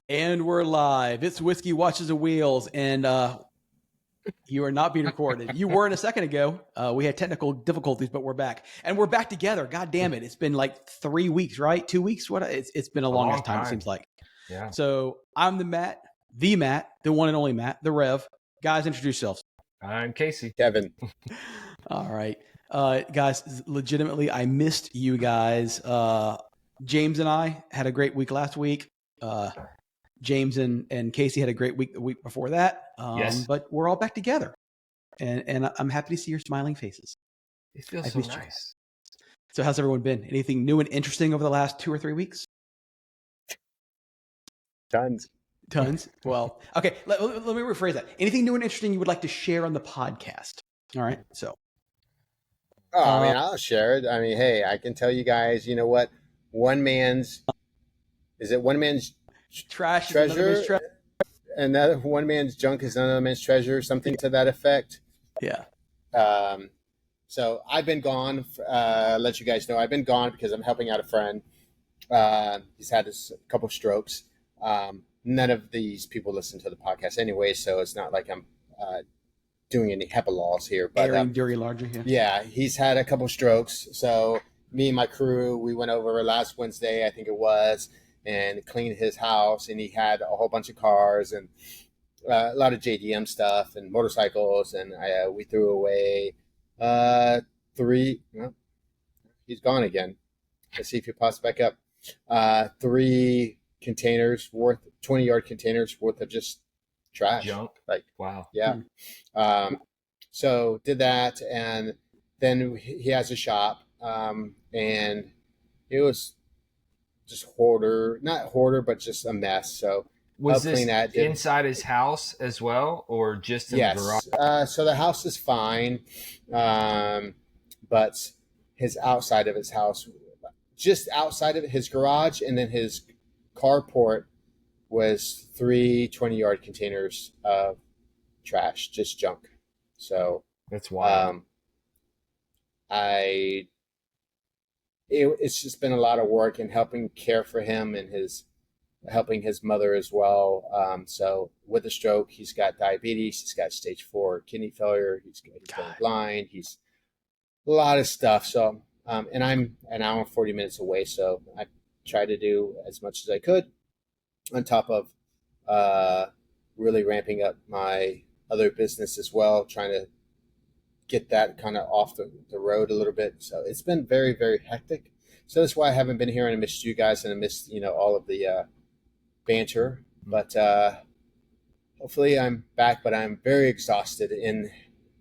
And we're live. It's Whiskey Watches the Wheels, and you are not being recorded. You weren't a second ago. We had technical difficulties, but we're back. And we're back together. God damn it. It's been like 3 weeks, right? 2 weeks? What? It's been a long time, it seems like. Yeah. So I'm the Matt, the one and only Matt, the Rev. Guys, introduce yourselves. I'm Casey. Kevin. All right. Guys, legitimately, I missed you guys. James and I had a great week last week. James and Casey had a great week the week before that. Yes. But we're all back together. And I'm happy to see your smiling faces. It feels so nice. So how's everyone been? Anything new and interesting over the last 2 or 3 weeks? Tons. Well, okay, let me rephrase that. Anything new and interesting you would like to share on the podcast? All right, so. I'll share it. I mean, hey, I can tell you guys, you know what? One man's trash treasure, another one man's junk is another man's treasure, something to that effect. Yeah. So I've been gone. Let you guys know I've been gone because I'm helping out a friend. He's had a couple strokes. None of these people listen to the podcast anyway, so it's not like I'm doing any HEPA laws here. But airing dirty laundry. Yeah, he's had a couple strokes. So me and my crew, we went over last Wednesday, I think it was, and cleaned his house, and he had a whole bunch of cars and a lot of JDM stuff and motorcycles, and we threw away 3. Well, he's gone again. Let's see if he pops back up. 3 containers worth, 20-yard containers worth of just trash. Junk. Like, wow. Yeah. So did that, and then he has a shop, and it was just not hoarder, but just a mess. So was this inside his house as well, or just in the garage? So the house is fine, but his outside of his house, just outside of his garage, and then his carport was 3 20-yard containers of trash, just junk. So that's wild. It's just been a lot of work and helping care for him and helping his mother as well. So with the stroke, he's got diabetes, he's got stage 4 kidney failure, he's going blind, he's a lot of stuff. So, and I'm an hour and 40 minutes away. So I tried to do as much as I could on top of really ramping up my other business as well, trying to get that kind of off the road a little bit. So it's been very, very hectic. So that's why I haven't been here, and I missed you guys, and I missed, all of the banter. But hopefully I'm back, but I'm very exhausted. And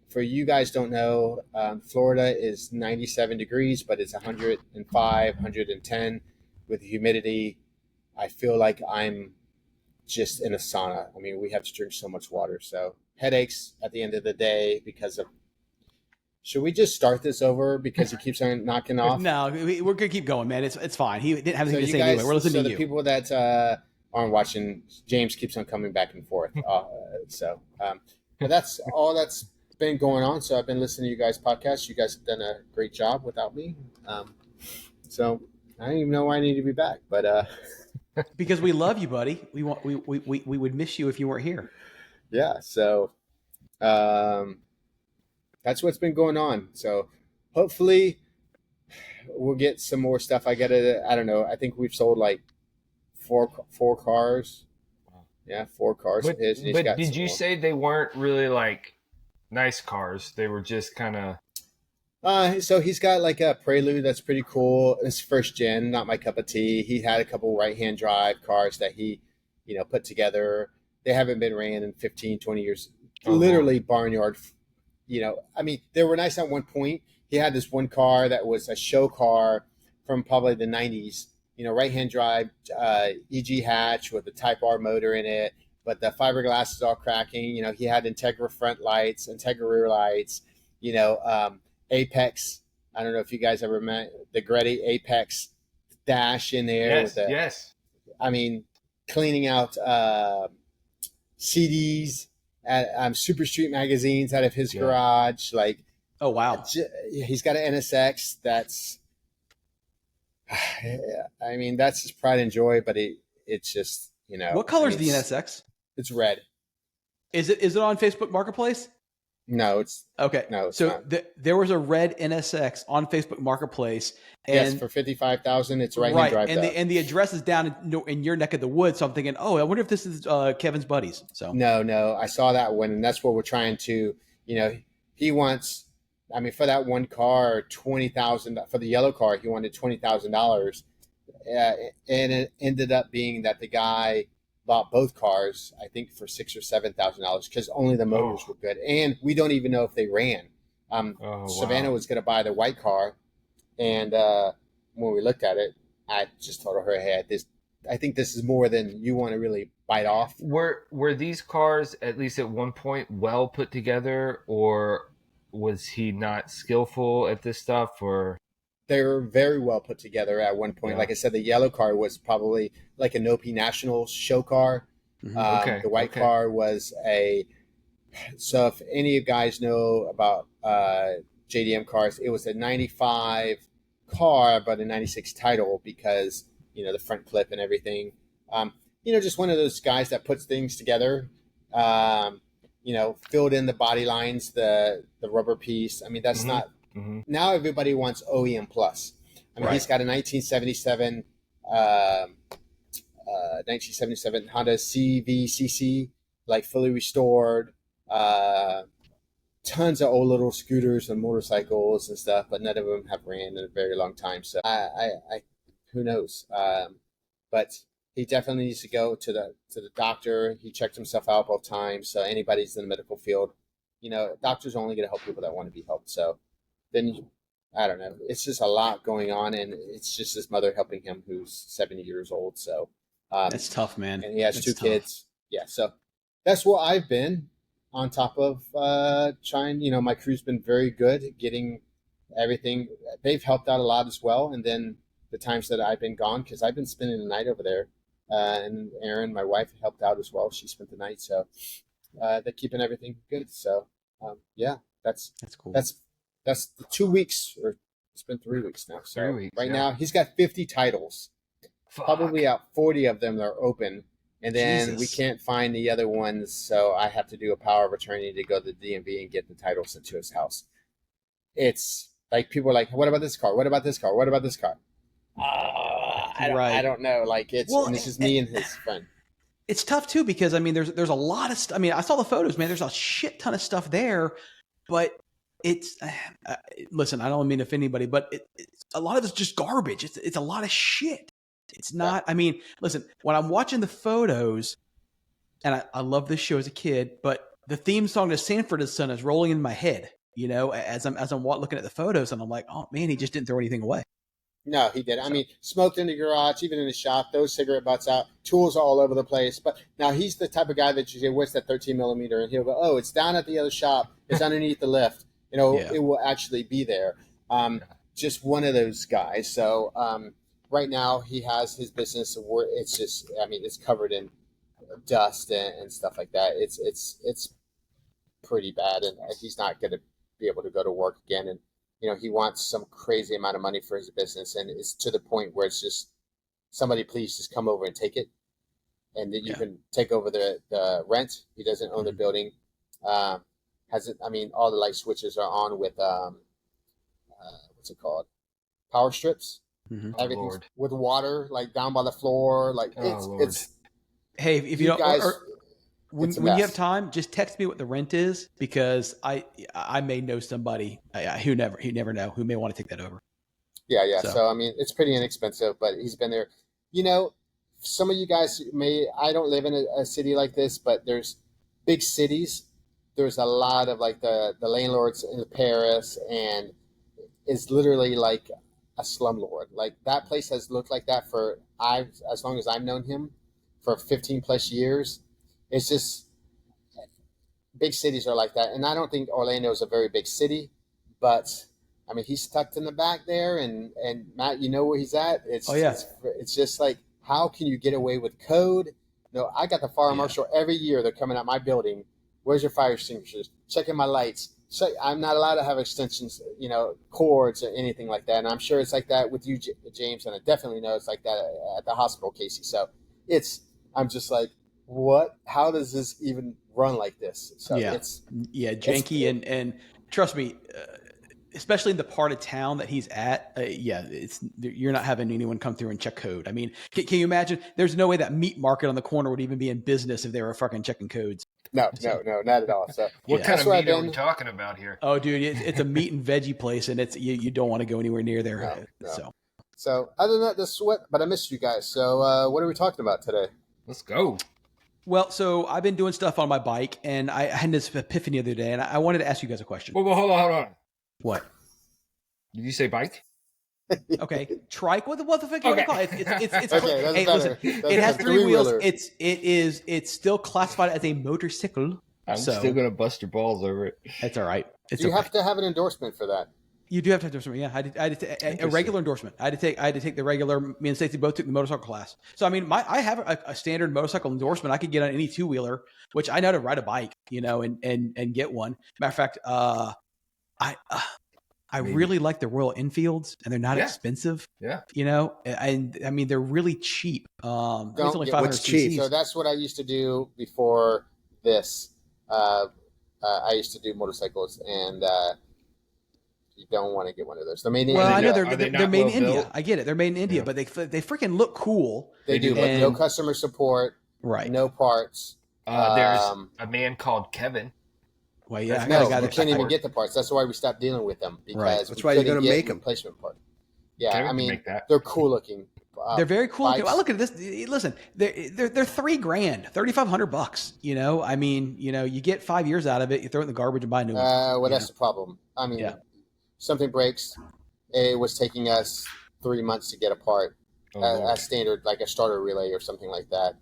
for you guys don't know, Florida is 97 degrees, but it's 105, 110 with the humidity. I feel like I'm just in a sauna. I mean, we have to drink so much water. So headaches at the end of the day because of. Should we just start this over because he keeps on knocking off? No, we're gonna keep going, man. It's fine. He didn't have anything to say anyway. We're listening to you. So the people that aren't watching, James keeps on coming back and forth. But that's all that's been going on. So I've been listening to you guys' podcasts. You guys have done a great job without me. So I don't even know why I need to be back, but because we love you, buddy. We would miss you if you weren't here. Yeah. So. That's what's been going on. So hopefully we'll get some more stuff. I don't know. I think we've sold like four cars. Yeah, 4 cars. But did you say they weren't really like nice cars? They were just kind of. So he's got like a Prelude that's pretty cool. It's first gen, not my cup of tea. He had a couple right-hand drive cars that he, put together. They haven't been ran in 15, 20 years. Literally barnyard. I mean, they were nice at one point. He had this one car that was a show car from probably the 90s, right-hand drive, EG hatch with a Type R motor in it, but the fiberglass is all cracking. He had Integra front lights, Integra rear lights, Apex. I don't know if you guys ever met the Gretty Apex dash in there. Yes. I mean, cleaning out CDs, at Super Street magazines out of his garage. Like, oh wow, he's got an NSX that's, I mean, that's his pride and joy. But it's just You know, What color is the it's NSX? it's red. Is it on Facebook Marketplace? No, it's Okay. So not. there was a red NSX on Facebook Marketplace, Yes, and for 55,000, it's right hand right, drive. and the address is down in your neck of the woods. So I'm thinking, oh, I wonder if this is Kevin's buddies. So No, I saw that one, and that's what we're trying to. You know, he wants. I mean, for that one car, 20,000 for the yellow car. He wanted $20,000, and it ended up being that the guy bought both cars, I think, for $6,000 or $7,000 because only the motors were good, and we don't even know if they ran. Savannah was going to buy the white car, and when we looked at it, I just told her, "Hey, I think this is more than you want to really bite off." Were these cars at least at one point well put together, or was he not skillful at this stuff? Or They were very well put together at one point. Yeah. Like I said, the yellow car was probably like a Nopi National show car. Mhm. The white car was a. So if any of you guys know about JDM cars, it was a 95 car, but a 96 title because, the front clip and everything. Just one of those guys that puts things together. Filled in the body lines, the rubber piece. I mean, that's not. Now everybody wants OEM plus. I mean, he's got a 1977 Honda CVCC, like fully restored. Tons of old little scooters and motorcycles and stuff, but none of them have ran in a very long time. So I who knows? But he definitely needs to go to the doctor. He checked himself out both times. So anybody's in the medical field, doctors are only going to help people that want to be helped. So then I don't know. It's just a lot going on, and it's just his mother helping him, who's 70 years old. So That's tough, man. and he has That's two tough. kids. Yeah, so that's what I've been on top of trying. My crew's been very good at getting everything. They've helped out a lot as well. And then the times that I've been gone, because I've been spending the night over there, and Erin, my wife, helped out as well. She spent the night, so they're keeping everything good. So yeah, that's cool. That's the 2 weeks, or it's been 3 weeks now. So 3 weeks, right yeah. now he's got 50 titles. Fuck. Probably out 40 of them are open, and then we Jesus. can't find the other ones, so I have to do a power of attorney to go to the DMV and get the title sent to his house. It's like people are like, "What about this car? What about this car? What about this car?" I don't know. Like and this is me and his friend. It's tough too because I mean, there's a lot of stuff. I mean, I saw the photos, man. There's a shit ton of stuff there, but it's listen. I don't mean to offend anybody, but it's a lot of it's just garbage. It's a lot of shit. It's not. I mean, listen. When I'm watching the photos, and I love this show as a kid, but the theme song to Sanford and Son is rolling in my head. As I'm looking at the photos, and I'm like, oh man, he just didn't throw anything away. No, he did. I mean, smoked in the garage, even in the shop, those cigarette butts out, tools all over the place. But now he's the type of guy that you say, "What's that 13 millimeter?" And he'll go, "Oh, it's down at the other shop. It's underneath the lift. It will actually be there." Just one of those guys. So right now he has his business where it's just, I mean, it's covered in dust and stuff like that. It's pretty bad, and he's not going to be able to go to work again. And he wants some crazy amount of money for his business, and it's to the point where it's just, somebody please just come over and take it, and then you can take over the rent. He doesn't own the building. Hasn't. I mean, all the light switches are on with what's it called? Power strips. Everything's with water, like down by the floor. Like it's. Hey, if you guys, when you have time, just text me what the rent is, because I may know somebody who never know, who may want to take that over. Yeah. So I mean, it's pretty inexpensive, but he's been there. Some of you guys I don't live in a city like this, but there's big cities. There's a lot of like the landlords in Paris, and it's literally like a slumlord. Like that place has looked like that as long as I've known him, for 15 plus years. It's just, big cities are like that. And I don't think Orlando is a very big city, but I mean, he's tucked in the back there, and Matt, you know where he's at. It's just like, how can you get away with code? I got the fire marshal every year. They're coming out my building. Where's your fire extinguishers? Checking my lights. So I'm not allowed to have extensions, cords or anything like that. And I'm sure it's like that with you, James, and I definitely know it's like that at the hospital, Casey. So I'm just like, what? How does this even run like this? So it's janky and trust me, especially in the part of town that he's at, you're not having anyone come through and check code. I mean, can you imagine? There's no way that meat market on the corner would even be in business if they were fucking checking codes. No, not at all. So what kind of meat are we talking about here? Oh, dude, it's a meat and veggie place, and it's you don't want to go anywhere near there. No. So other than that, this sweat, but I missed you guys. So what are we talking about today? Let's go. Well, so I've been doing stuff on my bike, and I had this epiphany the other day, and I wanted to ask you guys a question. Well, hold on. What? Did you say bike? Okay, trike. What the fuck you want to call it? It's okay. That's hey, better. Listen, it has three wheels. It's still classified as a motorcycle. I'm still gonna bust your balls over it. That's all right. You have to have an endorsement for that. You do have to have endorsement. Yeah, I had a regular endorsement. I had to take the regular. Me and Stacey both took the motorcycle class. So I mean, I have a standard motorcycle endorsement. I could get on any two wheeler, which I know how to ride a bike, and get one. Matter of fact, I really like the Royal Enfields, and they're not expensive. Yeah, and I mean they're really cheap. It's only 500 cheap. So that's what I used to do before this. I used to do motorcycles, and you don't want to get one of those. They're made in India. I know they're made in India. I get it. They're made in India, but they freaking look cool. They do, but no customer support. Right. No parts. There's a man called Kevin. Well, yeah, you can't even get the parts. That's why we stopped dealing with them, because that's why you're going to make them replacement part. Yeah, Kevin I mean, make that. They're cool looking. They're very cool. Bikes. I look at this. Listen, they're $3,000, $3,500. I mean, you get 5 years out of it. You throw it in the garbage and buy a new one. Well, that's the problem. I mean, something breaks. It was taking us 3 months to get a part. A standard, like a starter relay or something like that.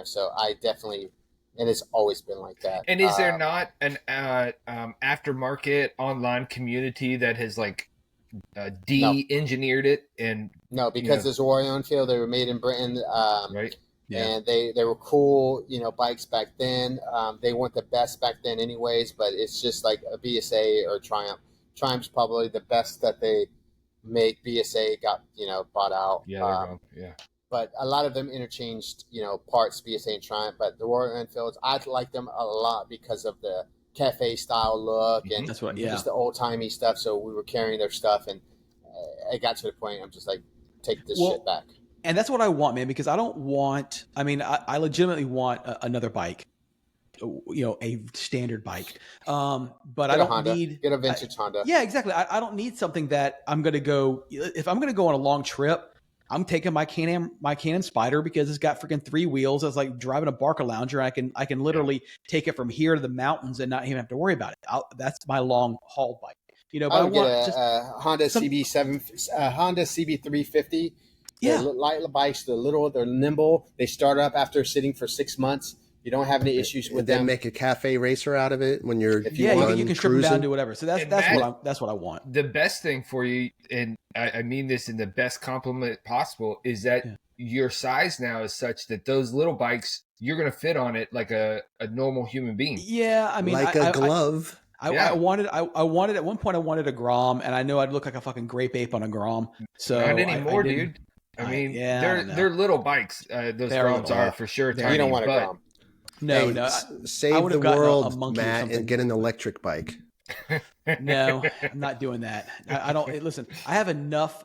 So I definitely, and it's always been like that. And is there not an aftermarket online community that has de-engineered it? And no, because there's Royal Enfield. They were made in Britain, right? Yeah. And they were cool, bikes back then. They weren't the best back then, anyways. But it's just like a BSA or Triumph. Triumph's probably the best that they make. BSA got bought out. Yeah, But a lot of them interchanged, parts, BSA and Triumph. But the Royal Enfields, I like them a lot because of the cafe style look and just the old timey stuff. So we were carrying their stuff, and I got to the point I'm just like, take this shit back. And that's what I want, man, because I don't want. I mean, I legitimately want another bike, a standard bike. But I don't need get a vintage Honda. Yeah, exactly. I don't need something that I'm going to go. If I'm going to go on a long trip, I'm taking my Can-Am Spider because it's got freaking 3 wheels. It's like driving a Barca Lounger. I can literally take it from here to the mountains and not even have to worry about it. That's my long haul bike. But I would get a Honda CB7, Honda CB350. Yeah, they're light bikes. They're nimble. They start up after sitting for 6 months. You don't have any issues with them. Then make a cafe racer out of it when you're you can strip them down to whatever. So that's what I want. The best thing for you, and I mean this in the best compliment possible, is that your size now is such that those little bikes, you're going to fit on it like a normal human being. Yeah, I mean, like a glove. I wanted at one point I wanted a Grom, and I know I'd look like a fucking grape ape on a Grom. So not anymore, dude. I mean, they're little bikes. Those Groms are for sure. You don't want a Grom. No, save the world, Matt, and get an electric bike. No, I'm not doing that. I don't listen. I have enough.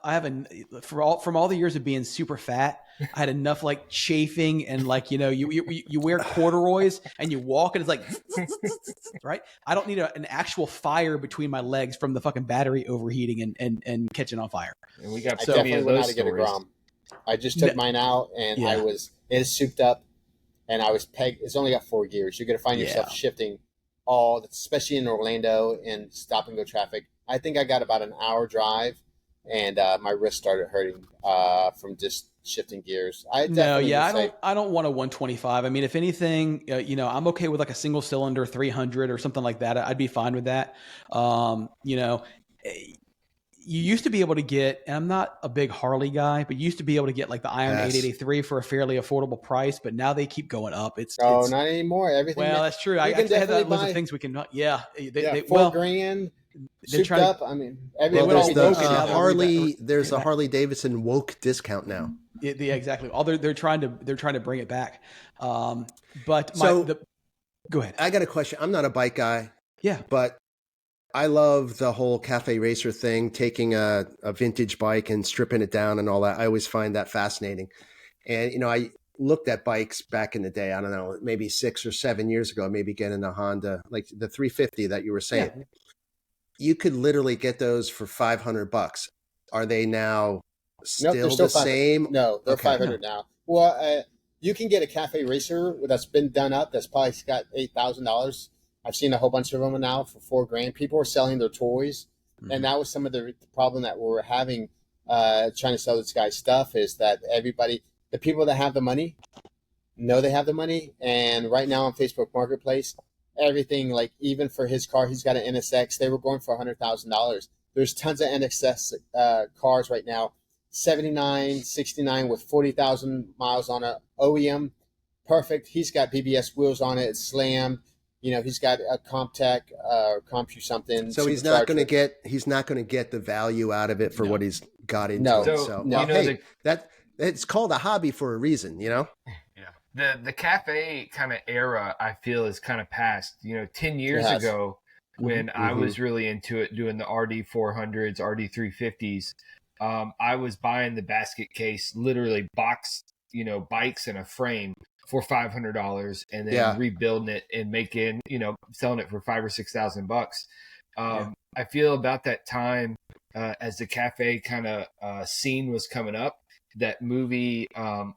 From all the years of being super fat, I had enough like chafing and you wear corduroys and you walk and it's like right. I don't need an actual fire between my legs from the fucking battery overheating and catching on fire. And we got I definitely went out to get a Grom. I just took mine out and it is souped up. And I was pegged. It's only got 4 gears. You're going to find yourself shifting especially in Orlando in stop and go traffic. I think I got about an hour drive, and my wrist started hurting from just shifting gears. I don't want a 125. I mean, if anything, I'm okay with like a single cylinder 300 or something like that. I'd be fine with that. You used to be able to get, and I'm not a big Harley guy, but you used to be able to get like the Iron 883 for a fairly affordable price, but now they keep going up. It's not anymore. Everything. Well, that's true. I had that list of things we can. Yeah. $4,000. they're Souped up. I mean, well, there's the Harley. There's a Harley Davidson woke discount now. Yeah, exactly. All they're trying to bring it back. Go ahead. I got a question. I'm not a bike guy. Yeah, but I love the whole cafe racer thing, taking a vintage bike and stripping it down and all that. I always find that fascinating. And, you know, I looked at bikes back in the day, I don't know, maybe 6 or 7 years ago, maybe getting a Honda, like the 350 that you were saying. Yeah. You could literally get those for $500. Are they now still the same? No, they're okay. 500 now. Well, you can get a cafe racer that's been done up that's probably got $8,000. I've seen a whole bunch of them now for $4,000. People are selling their toys. Mm-hmm. And that was some of the problem that we're having trying to sell this guy's stuff is that the people that have the money know they have the money. And right now on Facebook Marketplace, everything, like even for his car, he's got an NSX. They were going for $100,000. There's tons of NSX cars right now, 79, 69 with 40,000 miles on it, OEM, perfect. He's got BBS wheels on it. It's slammed. You know, he's got a Comptech or Compu something. So he's not going to get the value out of it for what he's got into it. So hey, it's called a hobby for a reason, you know? Yeah. The cafe kind of era, I feel, is kind of past. You know, 10 years ago when I was really into it, doing the RD400s, RD350s, I was buying the basket case, literally box, you know, bikes and a frame for $500 and then rebuilding it and making, you know, selling it for $5,000 or $6,000. I feel about that time as the cafe kind of scene was coming up, that movie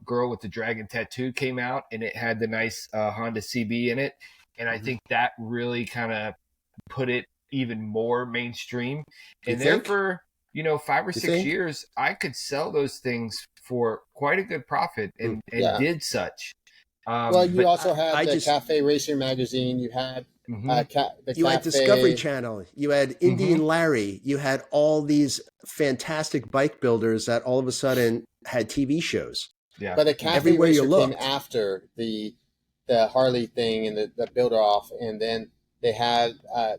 Girl with the Dragon Tattoo came out and it had the nice Honda CB in it. And I think that really kind of put it even more mainstream. And there for, you know, 5 or 6 years, I could sell those things for quite a good profit and did such. Well, you also had the Cafe Racer magazine. You had you had Discovery Channel. You had Indian Larry. You had all these fantastic bike builders that all of a sudden had TV shows. Yeah, but the Cafe Racer came after the Harley thing and the builder off, and then they had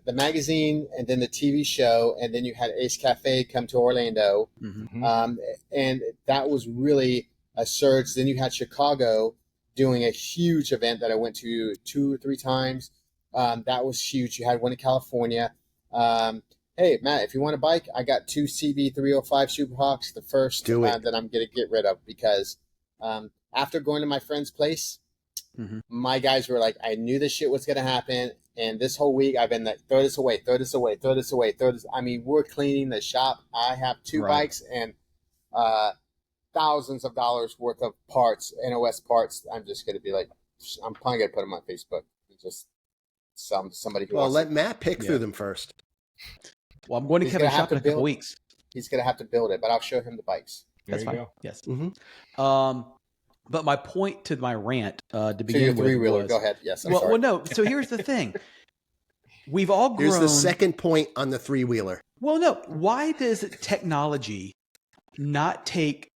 the magazine and then the TV show, and then you had Ace Cafe come to Orlando, and that was really a surge. Then you had Chicago doing a huge event that I went to 2 or 3 times. That was huge. You had one in California. Hey, Matt, if you want a bike, I got 2 CB305 Superhawks, the first that I'm going to get rid of because after going to my friend's place, my guys were like, I knew this shit was going to happen. And this whole week, I've been like, throw this away, throw this away, throw this away, throw this. I mean, we're cleaning the shop. I have 2 bikes and thousands of dollars worth of parts, NOS parts. I'm just going to be like, I'm probably going to put them on Facebook. Just somebody who wants let Matt pick through them first. Well, I'm going to Kevin's shop in a couple weeks. He's going to have to build it, but I'll show him the bikes. That's fine. Go. Yes. But my point to my rant to begin with was... Go ahead. Yes, I'm sorry. Well, no. So here's the thing. We've all grown... Here's the second point on the 3-wheeler. Well, no. Why does technology not take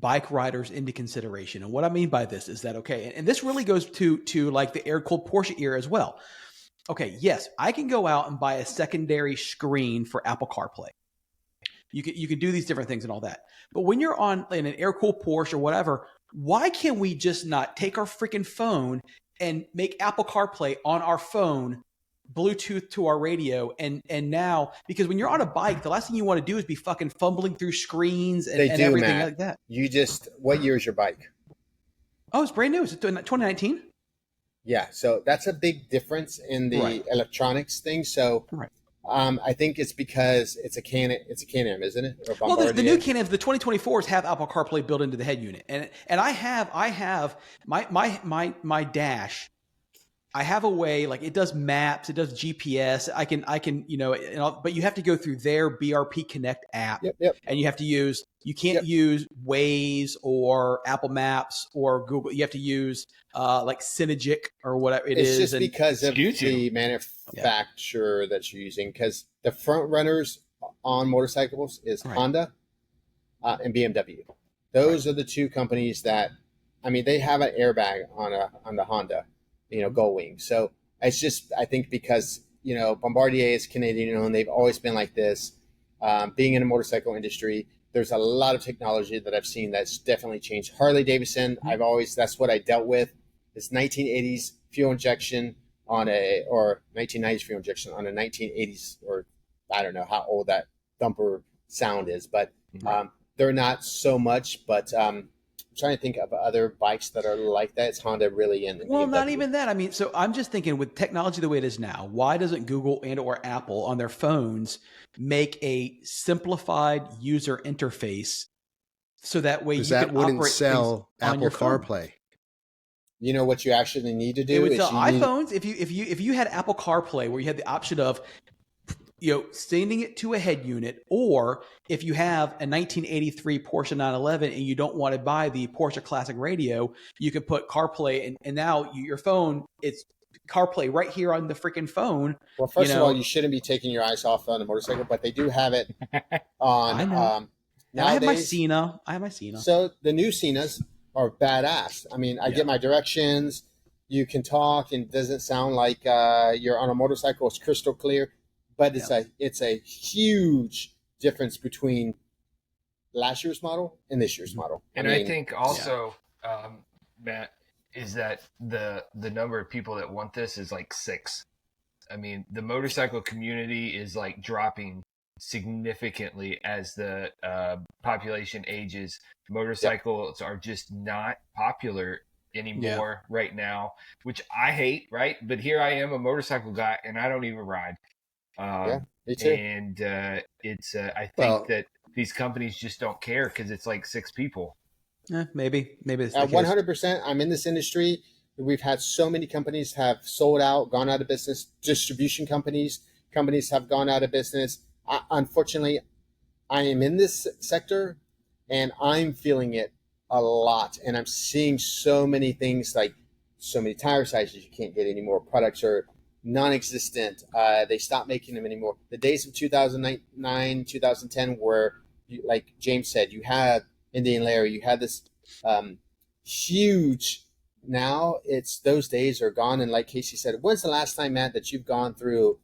bike riders into consideration? And what I mean by this is that, okay, and this really goes to like the air-cooled Porsche era as well. Okay, yes, I can go out and buy a secondary screen for Apple CarPlay. You can do these different things and all that. But when you're in an air-cooled Porsche or whatever, why can we just not take our freaking phone and make Apple CarPlay on our phone, Bluetooth to our radio, and now, because when you're on a bike, the last thing you want to do is be fucking fumbling through screens and everything Matt. Like that. What year is your bike? Oh, it's brand new. It's 2019. Yeah, so that's a big difference in the electronics thing. So I think it's because it's a Can-Am, isn't it? Or well, the new Can-Ams, the 2024s have Apple CarPlay built into the head unit, and I have my dash. I have a way, like it does maps, it does GPS. I can but you have to go through their BRP Connect app, and you can't use Waze or Apple Maps or Google. You have to use like Synergic or whatever it is. It's just because of the manufacturer that you're using. Because the front runners on motorcycles is Honda and BMW. Those are the 2 companies that, I mean, they have an airbag on the Honda. Gull Wing. So it's just, I think because, Bombardier is Canadian owned. They've always been like this. Being in the motorcycle industry, there's a lot of technology that I've seen that's definitely changed. Harley Davidson, that's what I dealt with. It's 1980s fuel injection or 1990s fuel injection on a 1980s, or I don't know how old that thumper sound is, but they're not so much. But I'm trying to think of other bikes that are like that. It's Honda really in. Well, not even that. I mean, so I'm just thinking with technology the way it is now, why doesn't Google and or Apple on their phones make a simplified user interface so that way you that can wouldn't operate sell on Apple your phone? CarPlay. You know what you actually need to do? It would sell iPhones if you had Apple CarPlay where you had the option of sending it to a head unit, or if you have a 1983 Porsche 911 and you don't want to buy the Porsche Classic Radio, you can put CarPlay and now your phone, it's CarPlay right here on the freaking phone. Well, first of all, you shouldn't be taking your eyes off on the motorcycle, but they do have it on. I know. I have my Cena. So the new Cenas are badass. I mean, I get my directions. You can talk, and it doesn't sound like you're on a motorcycle. It's crystal clear. But it's a huge difference between last year's model and this year's model. And I think also, Matt, is that the number of people that want this is like 6. I mean, the motorcycle community is like dropping significantly as the population ages. Motorcycles are just not popular anymore right now, which I hate, right? But here I am, a motorcycle guy, and I don't even ride. Me too. And it's I think that these companies just don't care because it's like 6 people. Maybe it's 100%. I'm in this industry. We've had so many companies have sold out, gone out of business. Distribution companies have gone out of business. Unfortunately, I am in this sector, and I'm feeling it a lot. And I'm seeing so many things, like so many tire sizes you can't get anymore. Products are non-existent. They stopped making them anymore. The days of 2009, 2010, where, like James said, you had Indian Larry, you had this huge. Now those days are gone. And like Casey said, when's the last time, Matt, that you've gone through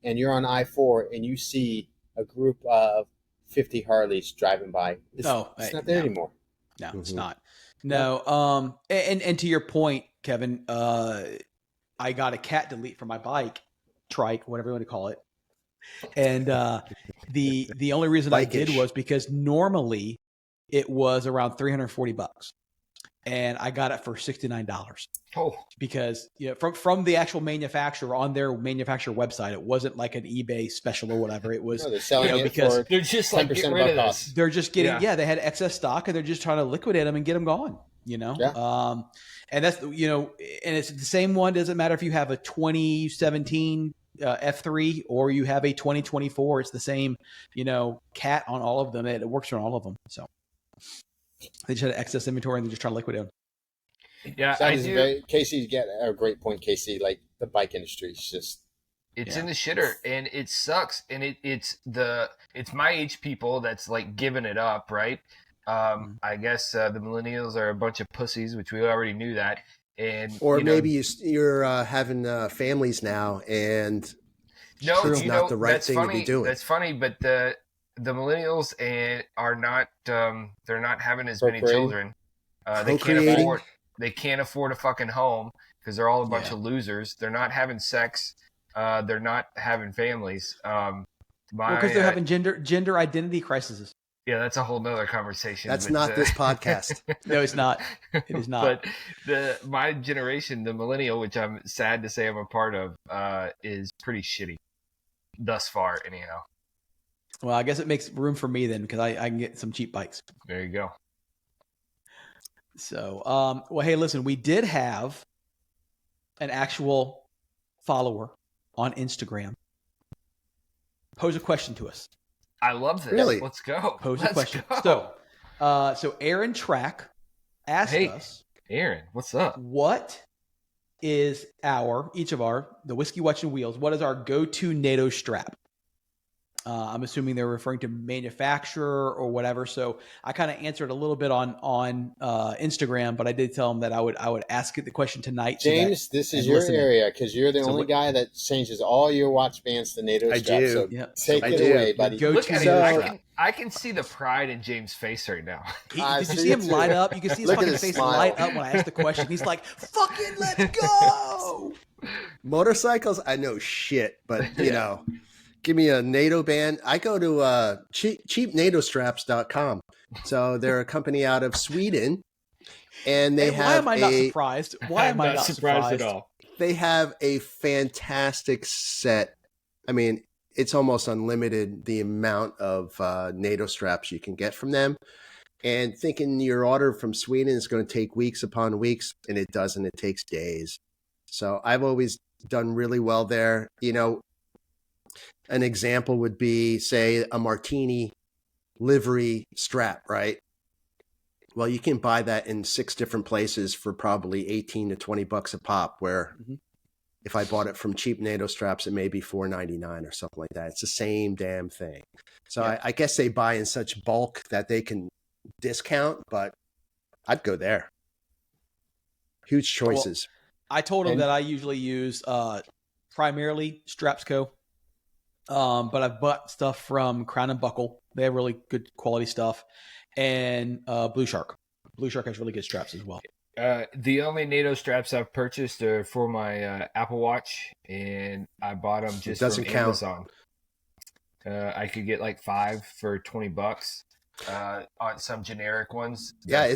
and you're on I-4 and you see a group of 50 Harleys driving by? It's not there anymore. No, it's not. No. And to your point, Kevin, I got a cat delete for my bike, trike, whatever you want to call it. And the only reason I did was because normally it was around $340, and I got it for $69. Oh, because from the actual manufacturer on their manufacturer website, it wasn't like an eBay special or whatever. It was they're selling it for they're just like get rid of this. They're just getting they had excess stock and they're just trying to liquidate them and get them gone. And that's and it's the same one. Doesn't matter if you have a 2017 F3 or you have a 2024. It's the same cat on all of them. It works on all of them. So they just had excess inventory and they're just trying to liquidate them. Yeah, Casey's got a great point, Casey. Like, the bike industry is just in the shitter, and it sucks. And it's my age people that's like giving it up, right? I guess the millennials are a bunch of pussies, which we already knew that. Or maybe you're having families now, and it's not the right thing to be doing. That's funny, but the millennials are not they're not having as many children. They can't afford a fucking home because they're all a bunch of losers. They're not having sex. They're not having families. Because they're having gender identity crises. Yeah, that's a whole nother conversation. That's not this podcast. No, it's not. It is not. But my generation, the millennial, which I'm sad to say I'm a part of, is pretty shitty thus far, anyhow. Well, I guess it makes room for me then because I can get some cheap bikes. There you go. So, well, hey, listen, we did have an actual follower on Instagram pose a question to us. I love this. Really? Let's go. Pose a question. So Aaron Track asked us, Aaron, what's up? What is the Whiskey Watch and Wheels, what is our go-to NATO strap? I'm assuming they're referring to manufacturer or whatever. So I kind of answered a little bit on Instagram, but I did tell them that I would ask the question tonight. James, this is your area because you're the only guy that changes all your watch bands to NATO straps. I do. So Yep. take it away, buddy. Look at NATO it. I can see the pride in James' face right now. Did you see him light up? You can see his fucking face light up when I asked the question. He's like, "Fucking let's go!" Motorcycles, I know shit, but you know, give me a NATO band. I go to cheap NATO Straps.com. So they're a company out of Sweden, and they have. Why am I not surprised? Why am I not surprised at all? They have a fantastic set. I mean, it's almost unlimited the amount of NATO straps you can get from them. And thinking your order from Sweden is going to take weeks upon weeks, and it doesn't. It takes days. So I've always done really well there. You know, an example would be, say, a Martini livery strap, right? Well, you can buy that in 6 different places for probably 18 to 20 bucks a pop, where if I bought it from Cheap NATO Straps, it may be $4.99 or something like that. It's the same damn thing. So I guess they buy in such bulk that they can discount, but I'd go there. Huge choices. Well, I told him that I usually use primarily Straps Co. But I've bought stuff from Crown and Buckle. They have really good quality stuff. And Blue Shark. Blue Shark has really good straps as well. The only NATO straps I've purchased are for my Apple Watch, and I bought them just from Amazon. I could get like 5 for $20 on some generic ones. Yeah,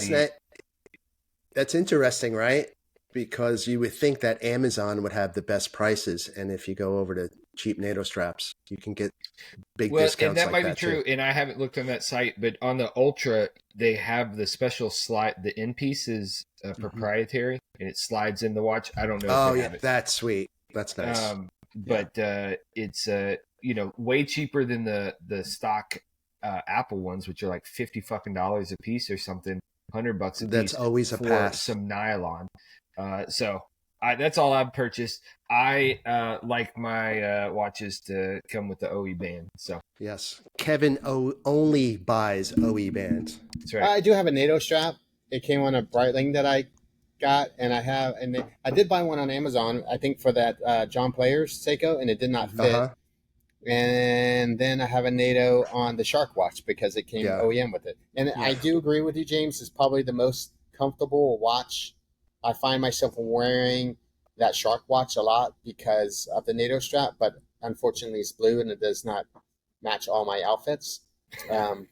that's interesting, right? Because you would think that Amazon would have the best prices, and if you go over to Cheap NATO Straps, you can get big discounts. And that like might that be true. too. And I haven't looked on that site, but on the Ultra, they have the special slide. The end piece is proprietary, and it slides in the watch. I don't know. Oh if they yeah, have it. that's sweet. That's nice. But it's way cheaper than the stock Apple ones, which are like $50 a piece or something, $100 a piece. That's always a for pass. some nylon. So that's all I've purchased. I like my watches to come with the OE band. So yes, Kevin only buys OE bands. that's right. I do have a NATO strap. It came on a Breitling that I got, and I did buy one on Amazon. I think for that John Players Seiko, and it did not fit. And then I have a NATO on the Shark watch because it came OEM with it. And I do agree with you, James. It's probably the most comfortable watch. I find myself wearing that Shark watch a lot because of the NATO strap, but unfortunately it's blue and it does not match all my outfits.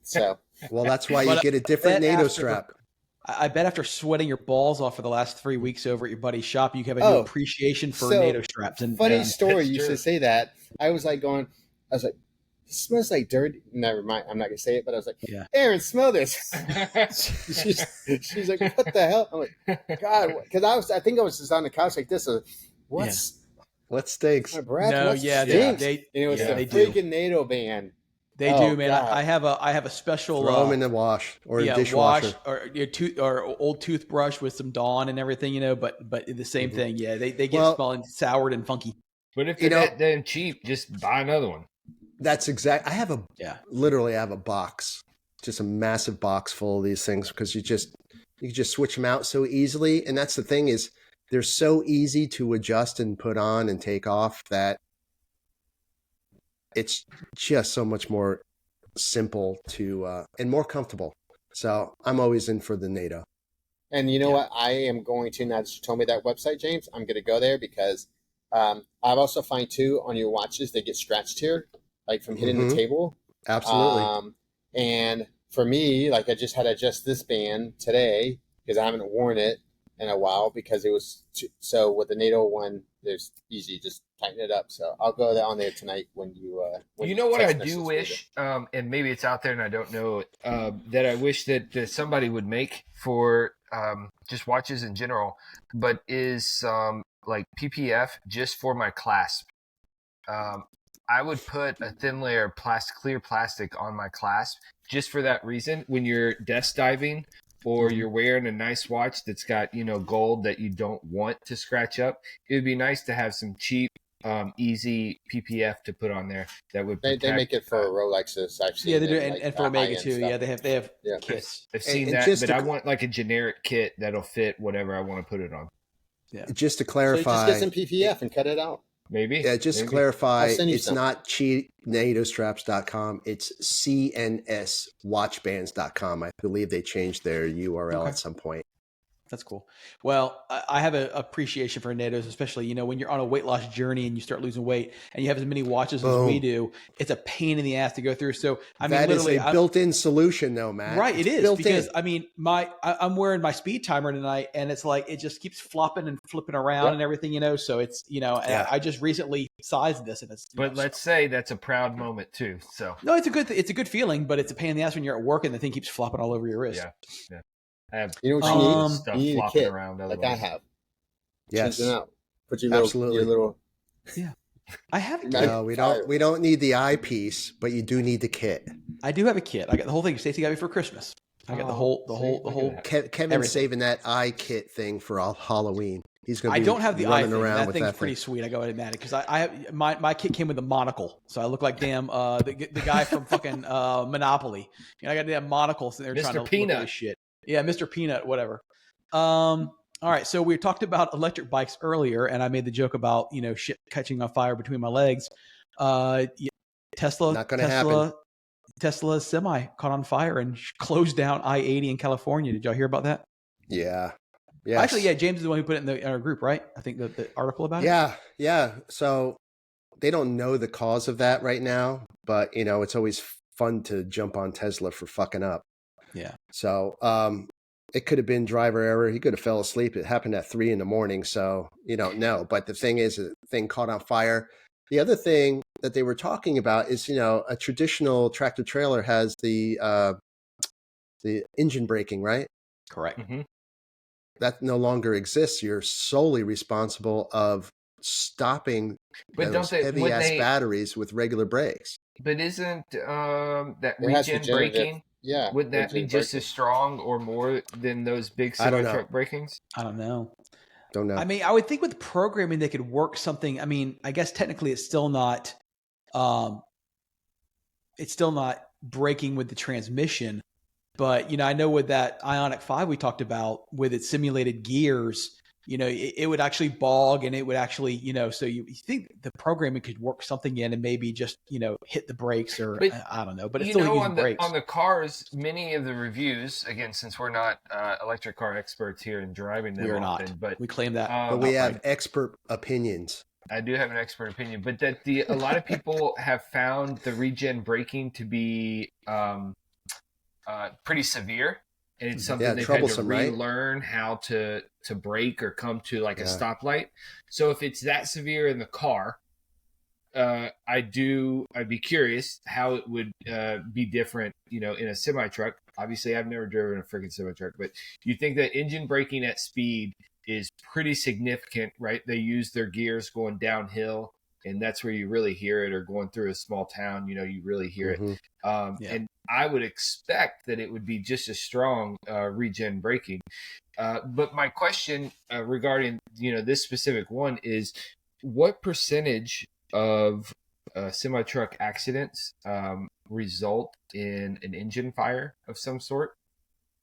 So well, that's why you get a different NATO strap. I bet after sweating your balls off for the last 3 weeks over at your buddy's shop, you have a new appreciation for NATO straps. And funny story, you should say that. I was like, it smells like dirt. Never mind. I'm not gonna say it, but I was like, Aaron, smell this. she's like, what the hell? I'm like, God, because I think I was just on the couch like this. What stinks? My breath. No, what stinks? And it was the freaking NATO band. They do, man. I have a special throw them in the wash or a dishwasher or old toothbrush with some Dawn and everything, But the same thing, They get smelling soured and funky. But if they're that damn cheap, just buy another one. That's exact. I have literally have a box, just a massive box full of these things because you can just switch them out so easily. And that's the thing is they're so easy to adjust and put on and take off that it's just so much more simple to and more comfortable. So I'm always in for the NATO. And you know what? I am going to, now that you told me that website, James, I'm going to go there because I've also find too on your watches, they get scratched here, like from hitting the table. Absolutely. And for me, like I just had to adjust this band today because I haven't worn it in a while because it was so with the NATO one, there's easy, just tighten it up. So I'll go on there tonight when you know what I do wish, and maybe it's out there and I don't know it, that I wish that somebody would make for just watches in general, but is like PPF just for my clasp. I would put a thin layer of clear plastic on my clasp just for that reason. When you're desk diving or you're wearing a nice watch that's got, gold that you don't want to scratch up, it would be nice to have some cheap easy PPF to put on there that would protect. They make it for Rolexes. I've seen. Yeah, they do, like, and for Omega too. stuff. Yeah, they have Yeah. kits. I've seen And that, just but to- I want like a generic kit that'll fit whatever I want to put it on. Yeah. Just to So you clarify, just get some PPF and cut it out. Maybe. yeah, just to Maybe. clarify, I'll send you it's some. not cheapnatostraps.com. It's cnswatchbands.com. I believe they changed their URL Okay. at some point. That's cool. Well, I have an appreciation for NATOs, especially, when you're on a weight loss journey and you start losing weight and you have as many watches as we Boom. do, it's a pain in the ass to go through. So, I mean, That is literally, a built-in solution, though, Matt. right. It's It is built because in. I mean, I'm wearing my speed timer tonight and it's like, it just keeps flopping and flipping around Yep. and everything, so it's, and Yeah. I just recently sized this and it's, But let's say that's a proud moment too. So no, it's a good feeling, but it's a pain in the ass when you're at work and the thing keeps flopping all over your wrist. yeah. I have You know what Um, you need? stuff You need a flopping kit around like I otherwise. have. Yes. Change it out. Put your little, Absolutely. Your little. I have a kit. No, No, we don't need the eyepiece, but you do need the kit. I do have a kit. I got the whole thing. Stacey got me for Christmas. I got the whole look at that. Kevin's Everything. saving that eye kit thing for all Halloween. He's going I to be don't have the eye running thing. around That with thing's that pretty thing. sweet. I go ahead and add it because I have my kit came with a monocle, so I look like damn the guy from fucking Monopoly. I got a damn monocle sitting there Mr. trying to look Peanut. at this shit. Yeah, Mr. Peanut, whatever. All right, so we talked about electric bikes earlier, and I made the joke about shit catching on fire between my legs. Tesla, Not gonna happen. Tesla semi caught on fire and closed down I-80 in California. Did y'all hear about that? Yeah. Yes. Actually, yeah, James is the one who put it in our group, right? I think the article about it. Yeah. So they don't know the cause of that right now, but it's always fun to jump on Tesla for fucking up. Yeah. So it could have been driver error. He could have fell asleep. It happened at 3 a.m. So you don't know. But the thing is, the thing caught on fire. The other thing that they were talking about is, a traditional tractor trailer has the engine braking, right? Correct. Mhm. That no longer exists. You're solely responsible of stopping But those don't they? heavy Would ass they? batteries with regular brakes. But isn't that It has regen regenerative- braking? Yeah. Would that be regen just braking. as strong or more than those big I don't know. semi-truck brakings? I don't know. Don't know. I mean, I would think with programming they could work something. I mean, I guess technically it's still not braking with the transmission, but I know with that Ioniq 5 we talked about with its simulated gears, it would actually bog and it would actually, so you think the programming could work something in and maybe just, hit the brakes or But, I don't know, but it's still using brakes. on the cars, many of the reviews, again, since we're not electric car experts here and driving them We are often, not. but We claim that. But we outright. have expert opinions. I do have an expert opinion, but that a lot of people have found the regen braking to be pretty severe, and it's something Yeah, they've had to troublesome, right? relearn how to brake or come to like a Yeah. stoplight. So if it's that severe in the car, I'd be curious how it would be different, in a semi truck. Obviously, I've never driven a freaking semi truck, but you think that engine braking at speed is pretty significant, right? They use their gears going downhill, and that's where you really hear it, or going through a small town, you really hear it. Mhm. Yeah. And I would expect that it would be just as strong regen braking. But my question regarding this specific one is, what percentage of semi truck accidents result in an engine fire of some sort,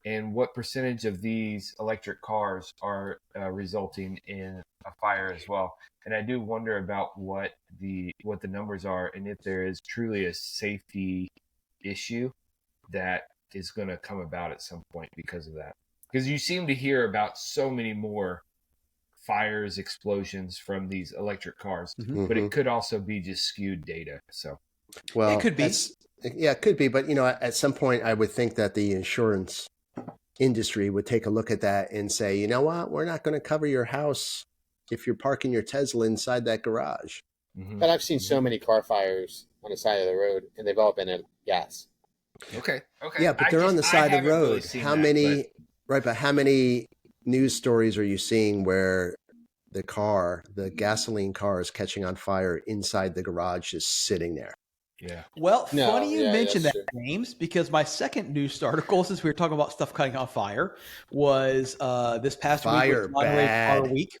and what percentage of these electric cars are resulting in a fire as well? And I do wonder about what the numbers are, and if there is truly a safety issue that is going to come about at some point because of that. Because you seem to hear about so many more fires, explosions from these electric cars, but it could also be just skewed data. So Well, It could be. It could be. But, at some point, I would think that the insurance industry would take a look at that and say, you know what? We're not going to cover your house if you're parking your Tesla inside that garage. But I've seen so many car fires on the side of the road, and they've all been at gas. Okay. Yeah, but they're on the side of the road. How many news stories are you seeing where the gasoline car is catching on fire inside the garage, just sitting there? Yeah. Well, No, funny you yeah, mentioned that, that's true. James, because my second news article, since we were talking about stuff cutting on fire, was this past Fire week was Monterey bad. Car Week.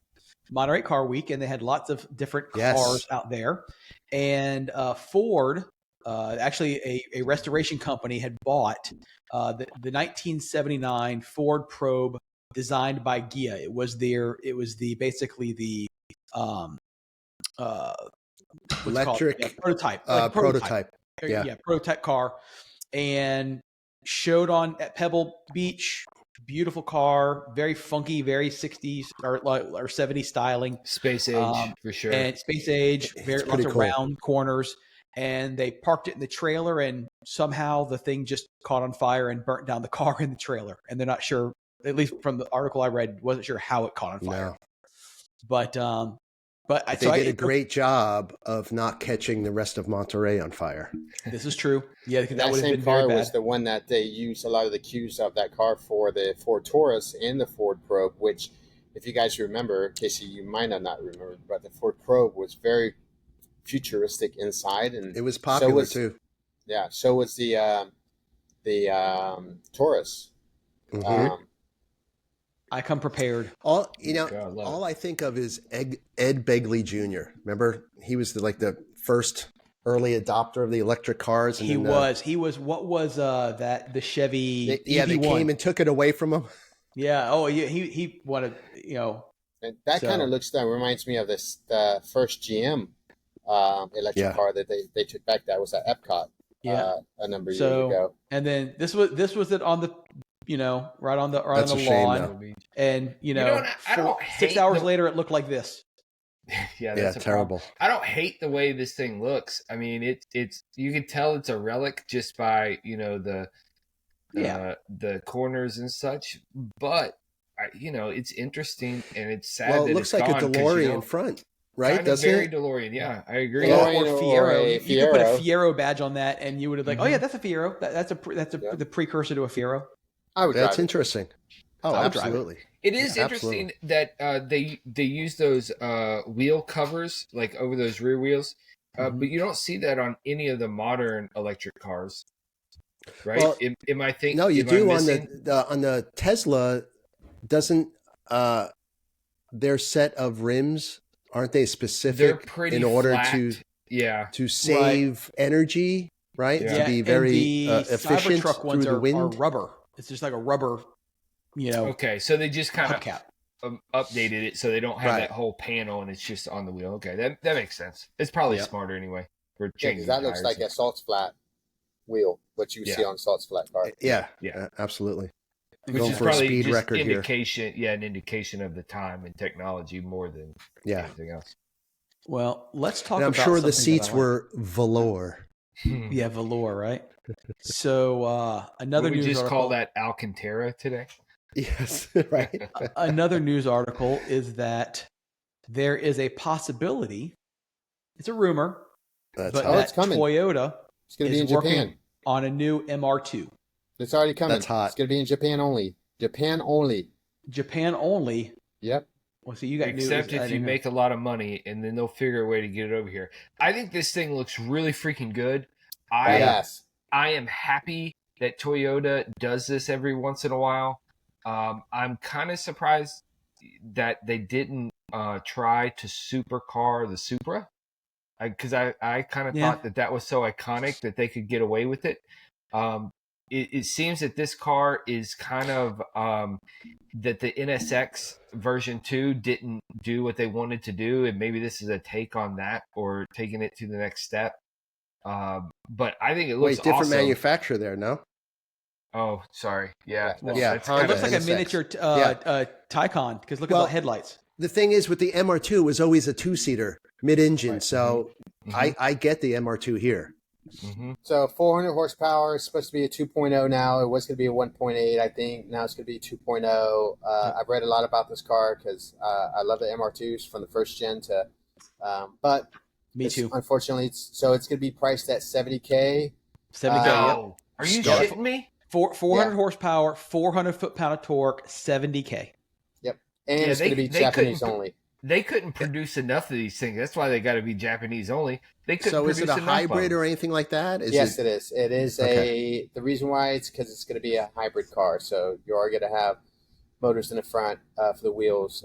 Monterey Car Week, and they had lots of different Yes. cars out there. And Ford, actually a restoration company, had bought the 1979 Ford Probe designed by Ghia. It was basically the electric prototype, prototype. prototype car, and showed on at Pebble Beach. Beautiful car, very funky, very 60s or 70s styling. Space age, for sure. And space age, lots of round corners. And they parked it in the trailer, and somehow the thing just caught on fire and burnt down the car in the trailer. And they're not sure, at least from the article I read, wasn't sure how it caught on fire. No. But they did a great job of not catching the rest of Monterey on fire. This is true. Yeah, that would have same been car very bad. was the one that they used a lot of the cues of that car for the Ford Taurus and the Ford Probe, which, if you guys remember, Casey, you might not remember, but the Ford Probe was very futuristic inside, and it was popular too. Yeah, so was the Taurus. Mm-hmm. I come prepared. All I think of is Ed Begley Jr. Remember, he was the first early adopter of the electric cars. And he was. What was that? The Chevy. They came and took it away from him. Yeah. Oh, he wanted. And that kind of reminds me of this first GM electric car that they took back. That was at Epcot. A number of years ago. And then this was it on the. Right on the lawn, and 6 hours later, it looked like this. That's terrible. I don't hate the way this thing looks. I mean, it's you can tell it's a relic just by the corners and such. But it's interesting, and it's sad. Well, that it looks it's like gone, a DeLorean in front, right? Doesn't very DeLorean. Yeah, I agree. Or Fiero. You could put a Fiero badge on that, and you would have oh yeah, that's a Fiero. That's the precursor to a Fiero. That's interesting. Oh, absolutely. It is interesting that they use those wheel covers over those rear wheels, but you don't see that on any of the modern electric cars, right? Well, am I thinking? No, you do on the Tesla. Doesn't their set of rims, aren't they specific in order flat. to save energy, right? Yeah. To be very efficient Cybertruck ones through the wind. are rubber. It's just like a rubber, Okay, so they just kind of hubcap. Updated it so they don't have that whole panel and it's just on the wheel. Okay, that makes sense. It's probably smarter anyway. For changing that looks like a Salt's flat wheel, what you see on Salt's flat car. Yeah, absolutely. Which Going is for a probably speed just record indication, an indication of the time and technology more than anything else. Well, let's talk. And I'm about sure the something seats were velour. Yeah, velour, right? So another news just article. Call that Alcantara today. Yes, right. Another news article is that there is a possibility. It's a rumor, but it's coming. Toyota is in Japan on a new MR2. It's already coming. That's hot. It's going to be in Japan only. Japan only. Japan only. Yep. Well, so you got except if you make a lot of money, and then they'll figure a way to get it over here. I think this thing looks really freaking good. I am happy that Toyota does this every once in a while. I'm kind of surprised that they didn't try to supercar the Supra, because I kind of thought that was so iconic that they could get away with it. It seems that this car is kind of that the NSX version 2 didn't do what they wanted to do, and maybe this is a take on that or taking it to the next step. But I think it looks different awesome. manufacturer there, no? Oh, sorry. Yeah. Well, it looks like a miniature Taycan, because look at the headlights. The thing is, with the MR2, it was always a two-seater mid-engine, so I get the MR2 here. Mm-hmm. So 400 horsepower is supposed to be a 2.0 now. It was going to be a 1.8, I think. Now it's going to be 2.0. I've read a lot about this car because I love the MR2s from the first gen but me too. Unfortunately, it's going to be priced at $70K. $70K. Are you shitting me? 400 horsepower, 400 foot-pound of torque, $70K. Yep, and it's going to be Japanese only. They couldn't produce enough of these things. That's why they got to be Japanese only. They couldn't. So is it a hybrid or anything like that? Yes, it is. It is the reason why it's because it's going to be a hybrid car. So you are going to have motors in the front for the wheels.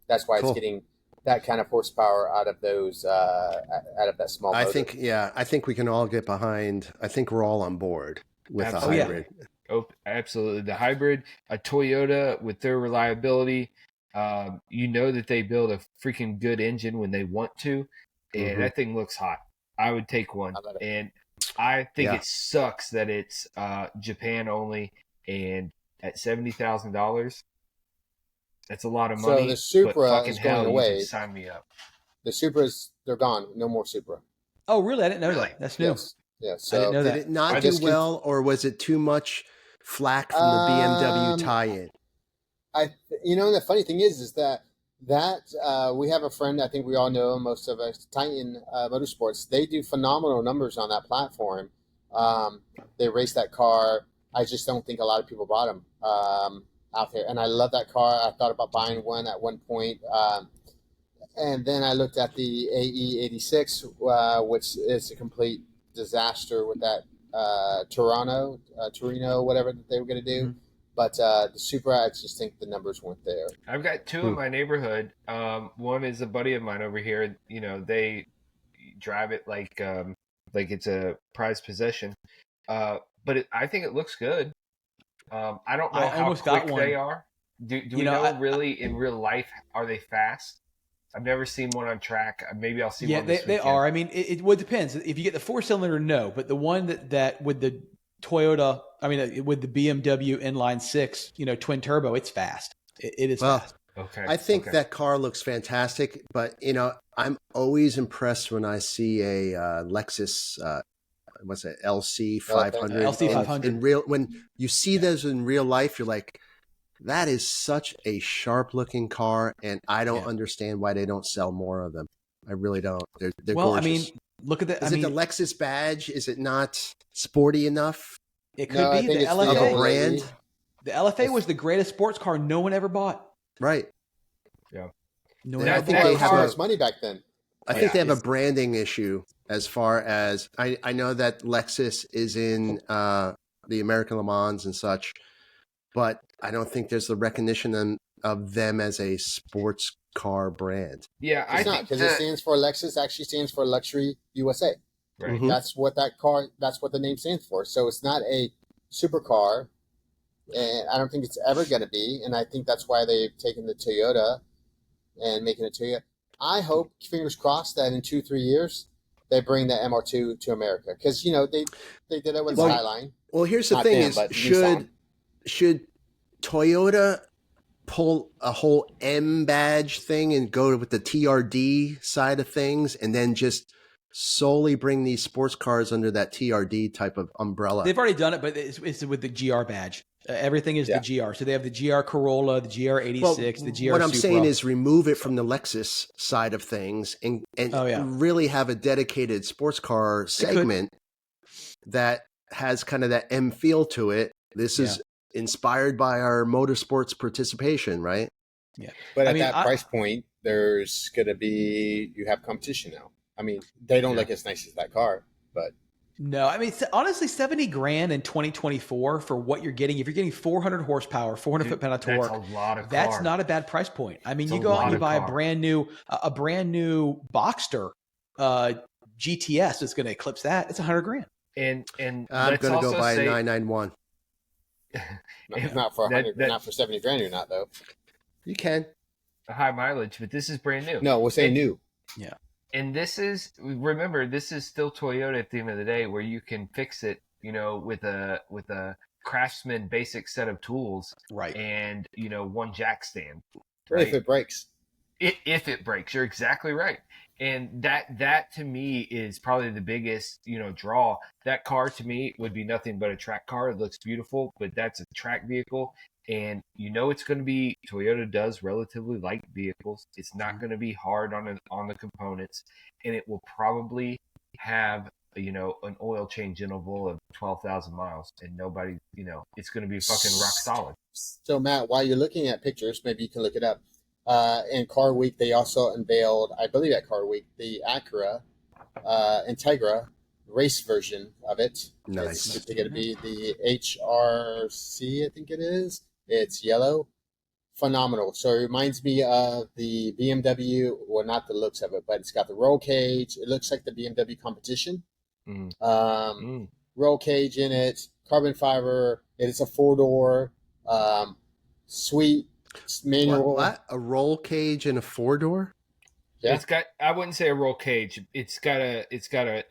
That's why Cool. it's getting that kind of horsepower out of those out of that small motor. I think we can all get behind. I think we're all on board with Absolutely. a hybrid. Oh, absolutely. The hybrid, a Toyota with their reliability, that they build a freaking good engine when they want to, and that thing looks hot. I would take one. And I think it sucks that it's Japan only, and at $70,000, that's a lot of money. So the Supra is going away. Sign me up. The Supras, they're gone. No more Supra. Oh, really? I didn't know that. That's new. Yes. Yeah. So I didn't know that. Did it not do well, or was it too much flack from the BMW tie-in? The funny thing is that we have a friend, I think we all know him, most of us, Titan Motorsports. They do phenomenal numbers on that platform. They race that car. I just don't think a lot of people bought them out there. And I love that car. I thought about buying one at one point. And then I looked at the AE86, which is a complete disaster with that Torino, whatever that they were going to do. Mm-hmm. But the Supra, I just think the numbers weren't there. I've got two in my neighborhood. One is a buddy of mine over here. They drive it like it's a prized possession. But I think it looks good. I don't know how quick they are. Do we know really in real life, are they fast? I've never seen one on track. Maybe I'll see one this weekend. They are. I mean, it depends. If you get the 4-cylinder, no. But the one that with the Toyota, with the BMW inline 6, twin turbo, it's fast. It is fast. Okay. I think that car looks fantastic, but I'm always impressed when I see a Lexus what's it, LC 500. LC 500. When you see those in real life, you're like, that is such a sharp looking car, and I don't understand why they don't sell more of them. I really don't. They're gorgeous. Look at the. Is it the Lexus badge? Is it not sporty enough? It could be the LFA brand. The LFA was the greatest sports car no one ever bought. Right. Yeah. No one. I think they have money back then. I think they have a branding issue as far as I know that Lexus is in the American Le Mans and such, but I don't think there's the recognition of them as a sports car brand. Yeah, it's not, because it stands for Lexus. Actually, stands for Luxury USA. Right. Mm-hmm. That's what the name stands for. So it's not a supercar, and I don't think it's ever going to be. And I think that's why they've taken the Toyota and making it Toyota. I hope, fingers crossed, that in 2-3 years they bring the MR2 to America, because they did it with the Skyline. Well, here's the thing: should Toyota pull a whole M badge thing and go with the TRD side of things, and then just solely bring these sports cars under that TRD type of umbrella? They've already done it, but it's with the GR badge. Everything is the GR. So they have the GR Corolla, the GR 86, the GR What I'm Supra. saying is remove it from the Lexus side of things and really have a dedicated sports car segment that has kind of that M feel to it. This is inspired by our motorsports participation, right? Yeah. But at that price point, there's going to be, you have competition now. They don't look as nice as that car, but. No, honestly, $70,000 in 2024 for what you're getting. If you're getting 400 horsepower, 400 foot-pound of torque, that's a lot of that's car. not a bad price point. You go out and you buy a brand new Boxster GTS that's going to eclipse that. It's $100,000. And I'm going to go buy a 991. Not for 100, not for $70,000. You're not, though. You can. A high mileage, but this is brand new. No, we'll say new. Yeah. And this is still Toyota at the end of the day, where you can fix it, with a Craftsman basic set of tools, right? And one jack stand, right? If it breaks, if it breaks, you're exactly right. And that to me is probably the biggest draw. That car to me would be nothing but a track car. It looks beautiful, but that's a track vehicle. And it's going to be, Toyota does relatively light vehicles. It's not going to be hard on the components, and it will probably have an oil change interval of 12,000 miles, and nobody it's going to be fucking rock solid. So Matt, while you're looking at pictures, maybe you can look it up. In Car Week, they also unveiled, I believe at Car Week, the Acura Integra race version of it. Nice. It's going to be the HRC, I think it is. It's yellow. phenomenal. So it reminds me of the BMW, well, not the looks of it, but it's got the roll cage. It looks like the BMW competition. Roll cage in it, carbon fiber. It is a 4-door, sweet manual. What? A roll cage and a 4-door? Yeah. It's got, I wouldn't say a roll cage. It's got a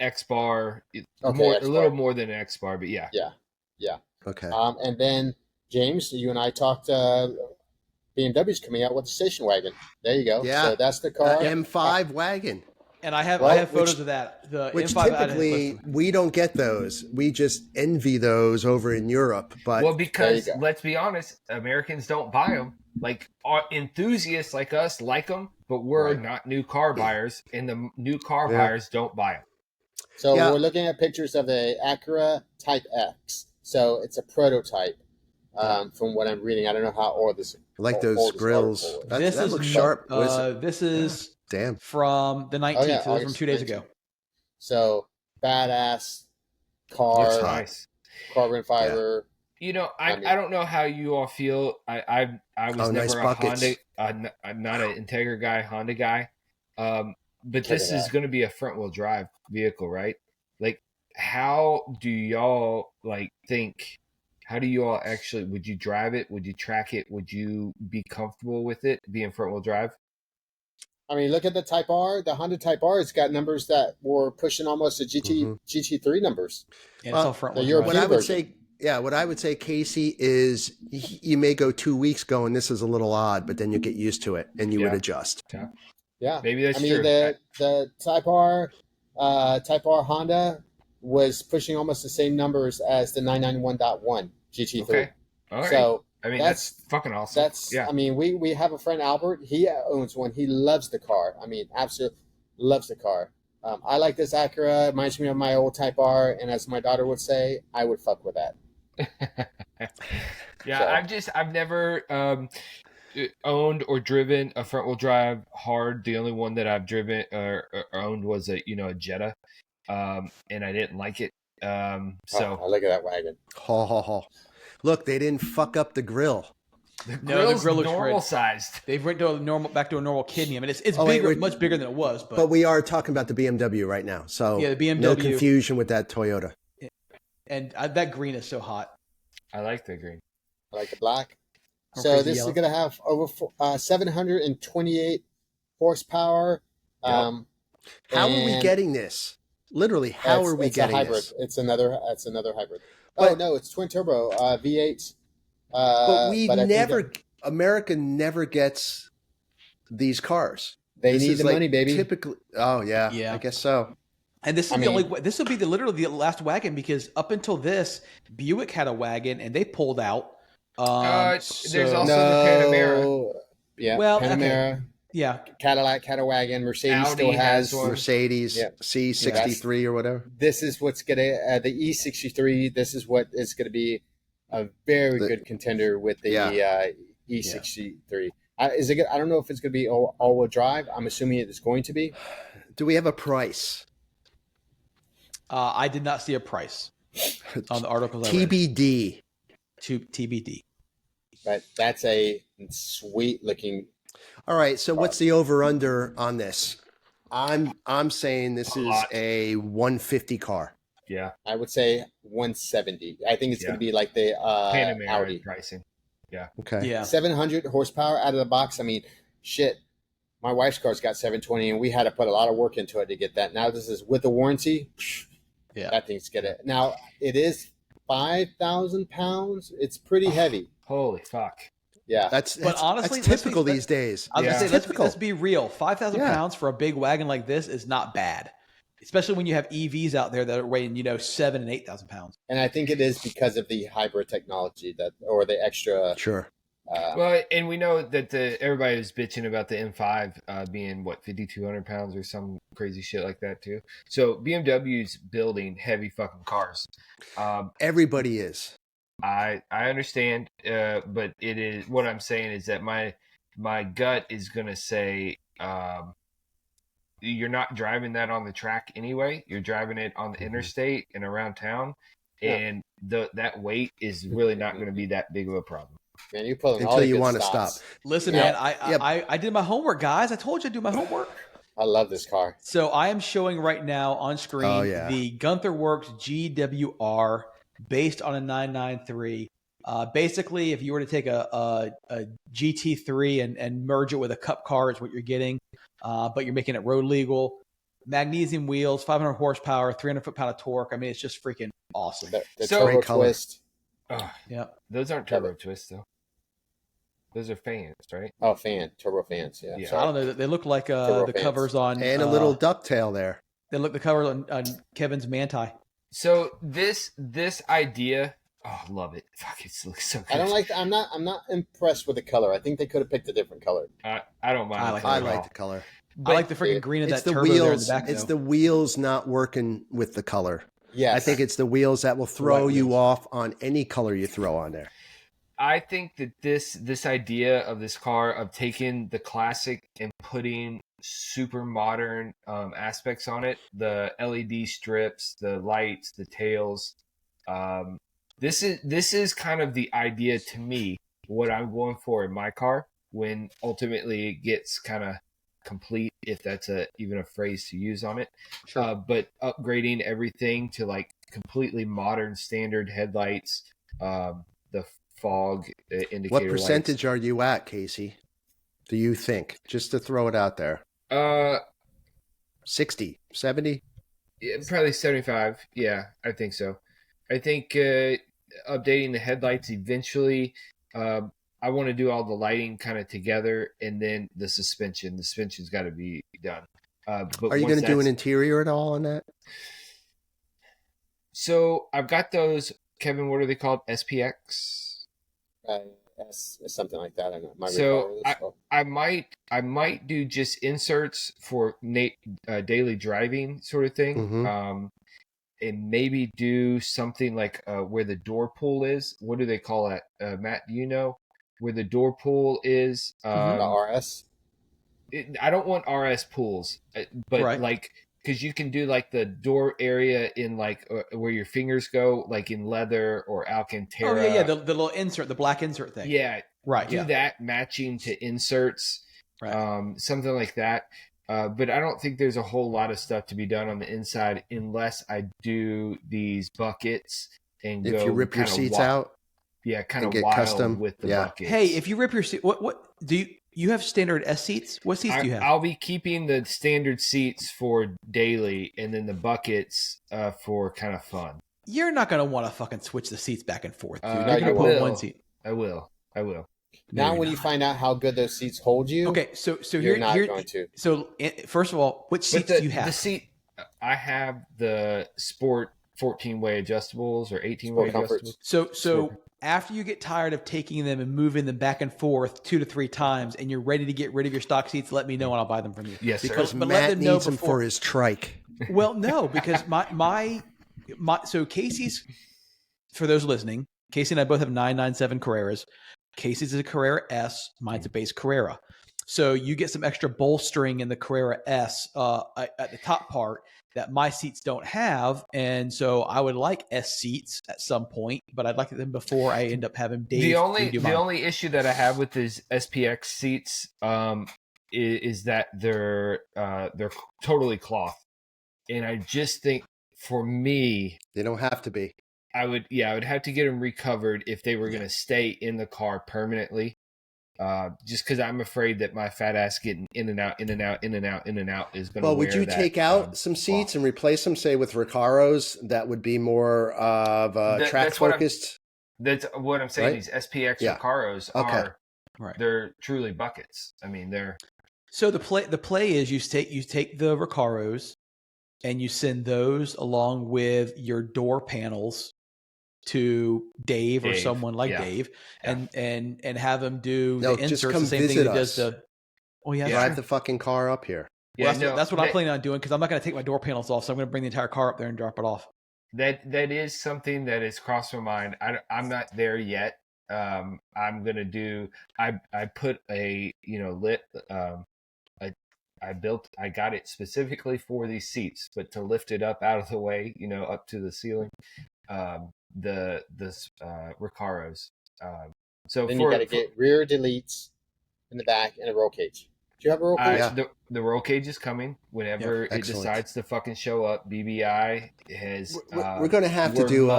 X bar, a X-bar. little more than an X bar, but yeah. Okay. And then James, you and I talked. BMW's coming out with the station wagon. There you go. Yeah. So that's the car. M5 wagon. And I have photos of that. The Which M5 typically we don't get those. We just envy those over in Europe. But Well, because let's be honest, Americans don't buy them. Like enthusiasts like us like them, but we're not new car buyers, and the new car buyers don't buy them. So we're looking at pictures of the Acura Type X. So it's a prototype. From what I'm reading, I don't know how old this. I like those grills. That looks sharp. This is damn from the 19th. yeah, so this is from 2 days ago. So badass car. Looks nice. Carbon fiber. You know, I don't know how you all feel. I was never a Honda. I'm not an Integra guy, Honda guy. But this is going to be a front wheel drive vehicle, right? Like, how do y'all think? How do you all actually? Would you drive it? Would you track it? Would you be comfortable with it being front wheel drive? I mean, look at the Type R. The Honda Type R. It's got numbers that were pushing almost the GT3 numbers. Yeah, it's all front wheel drive. What I would say, Casey, is you may go 2 weeks going, this is a little odd, but then you get used to it and you would adjust. Yeah, maybe that's true. The Type R Honda was pushing almost the same numbers as the 991.1 GT3. Okay. All right. So I mean, that's fucking awesome. I mean, we have a friend, Albert. He owns one. He loves the car. I mean, absolutely loves the car. I like this Acura. It reminds me of my old Type R. And as my daughter would say, I would fuck with that. I've never owned or driven a front wheel drive hard. The only one that I've driven or owned was a Jetta. And I didn't like it. I look at that wagon. Look, they didn't fuck up the grill. The grill looks normal sized. They've went to back to a normal kidney. I mean, it's bigger, much bigger than it was. But we are talking about the BMW right now, so the BMW. No confusion with that Toyota. And that green is so hot. I like the green. I like the black. So this is going to have over 728 horsepower. How are we getting this? Literally, how are we getting this? It's another hybrid. It's twin turbo V8. America never gets these cars. They need the money, baby. Typically, I guess so. And this is this will be literally the last wagon, because up until this, Buick had a wagon and they pulled out. There's also the Panamera. Yeah, well, Panamera. Okay. Yeah, Cadillac had a wagon. Mercedes Audi still has one. Mercedes C63 or whatever. This is what's gonna the E63. This is what is gonna be a very good contender with the E63. Is it? I don't know if it's gonna be all-wheel drive. I'm assuming it is going to be. Do we have a price? I did not see a price on the articles. TBD. TBD. But that's a sweet looking. All right. So what's the over under on this? I'm saying this is a 150 car. Yeah. I would say 170. I think it's going to be like the Panamera Audi pricing. Yeah. Okay. Yeah. 700 horsepower out of the box. I mean, shit. My wife's car's got 720, and we had to put a lot of work into it to get that. Now this is with the warranty. Yeah. That thing's good. Now it is 5,000 pounds. It's pretty heavy. Holy fuck. Yeah. That's honestly, that's typical these days. I was going to say, let's be real. 5,000 pounds for a big wagon like this is not bad, especially when you have EVs out there that are weighing, 7,000 and 8,000 pounds. And I think it is because of the hybrid technology or the extra. Sure. Well, and we know that everybody was bitching about the M5 being 5,200 pounds or some crazy shit like that too. So BMW's building heavy fucking cars. Everybody is. I understand, but it is what I'm saying is that my gut is gonna say you're not driving that on the track anyway. You're driving it on the interstate and around town, and that weight is really not going to be that big of a problem. Man, you pulling all until the you good want to stops. stop. Listen, Yeah. man, I did my homework, guys. I told you I do my homework. I love this car. So I am showing right now on screen the Gunther Works GWR based on a 993. Basically, if you were to take a GT3 and merge it with a cup car, is what you're getting, but you're making it road legal. Magnesium wheels, 500 horsepower, 300 foot-pound of torque. I mean, it's just freaking awesome. The So- turbo Great twist. Yeah. Those aren't turbo twists though. Those are fans, right? Oh, turbo fans. Yeah. Yeah. I don't know. They look like Turbo the fans. covers on And a little ducktail there. They look the covers on Kevin's Manti. So this idea, I love it. Fuck, it looks so good. I don't like. I'm not impressed with the color. I think they could have picked a different color. I don't mind. I I at like all. the color. I like the freaking green of It's that the turbo there in the wheels. back. It's though. the wheels not working with the color. Yes. I think it's the wheels that will throw Right you wheels. off on any color you throw on there. I think that this idea of this car of taking the classic and putting super modern aspects on it, the LED strips, the lights, the tails, this is kind of the idea to me, what I'm going for in my car when ultimately it gets kind of complete, if that's even a phrase to use on it. Sure. But upgrading everything to like completely modern standard headlights, the fog indicator. What percentage are you at, Casey? Do you think? Just to throw it out there. 60, 70? Yeah, probably 75. Yeah, I think so. I think updating the headlights eventually. I want to do all the lighting kind of together, and then the suspension. The suspension's got to be done. But Are you going to do an interior at all on that? So I've got those, Kevin. What are they called? SPX. Something like that. I don't know. So I might do just inserts for daily driving sort of thing. Mm-hmm. And maybe do something like where the door pull is. What do they call that? Matt, do you know where the door pull is? the RS. I don't want RS pulls, but Right. like, because you can do like the door area in like where your fingers go, like in leather or Alcantara. Oh yeah, the little insert, the black insert thing. Yeah, Right. do that matching to inserts, Right. something like that. But I don't think there's a whole lot of stuff to be done on the inside unless I do these buckets and If you rip your seats out, yeah, kind of get wild custom, with the yeah. buckets. Hey, if you rip your seat, what do you have standard S seats? What seats do you have? I'll be keeping the standard seats for daily, and then the buckets for kind of fun. You're not going to want to fucking switch the seats back and forth, dude. No, You're going to I put will. one seat. I will. Now, you're when you not. find out how good those seats hold you, Okay, so you're not going to. So first of all, which But seats do you have? The seat, I have the Sport 14-way adjustables or 18-way Sport Comforts. adjustables. So after you get tired of taking them and moving them back and forth 2 to 3 times, and you're ready to get rid of your stock seats, let me know and I'll buy them from you. Yes, sir. because But Matt let them know needs them before- for his trike. Well, no, because my so Casey's, for those listening, Casey and I both have 997 Carreras. Casey's is a Carrera S, mine's a base Carrera. So you get some extra bolstering in the Carrera S at the top part that my seats don't have. And so I would like S seats at some point, but I'd like them before I end up having Dave. The redo mine. only issue that I have with these SPX seats is that they're totally cloth, and I just think for me, They don't have to be. I would have to get them recovered if they were going to stay in the car permanently. Just because I'm afraid that my fat ass getting in and out is going to. Well, would you take out some seats and replace them, say, with Recaros that would be more of track focused? That's what I'm saying. Right? These SPX Yeah. Recaros Okay. they're truly buckets. I mean, they're. So the play is you take the Recaros and you send those along with your door panels to Dave or someone like Dave, and have them do No, the just inserts come the same thing visit he does us. the. Oh yeah, Drive sure. the fucking car up here. Well, that's what I'm planning on doing because I'm not going to take my door panels off, so I'm going to bring the entire car up there and drop it off. That is something that has crossed my mind. I'm not there yet. I'm gonna do. I put a lit. I got it specifically for these seats, but to lift it up out of the way, up to the ceiling. The Recaros. So then you got to get rear deletes in the back and a roll cage. Do you have a roll cage? The roll cage is coming whenever it decides to fucking show up. BBI has. We're going to have to do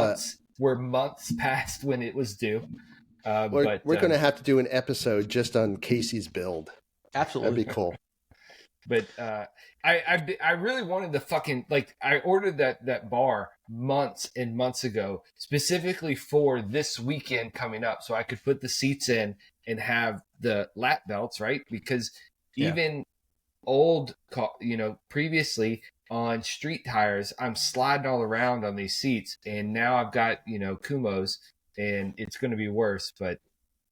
we're months past when it was due. We're going to have to do an episode just on Casey's build. Absolutely, that'd be cool. But I really wanted the fucking, like, I ordered that bar months and months ago specifically for this weekend coming up, so I could put the seats in and have the lap belts, right? Because even old, previously on street tires, I'm sliding all around on these seats, and now I've got Kumos, and it's going to be worse, but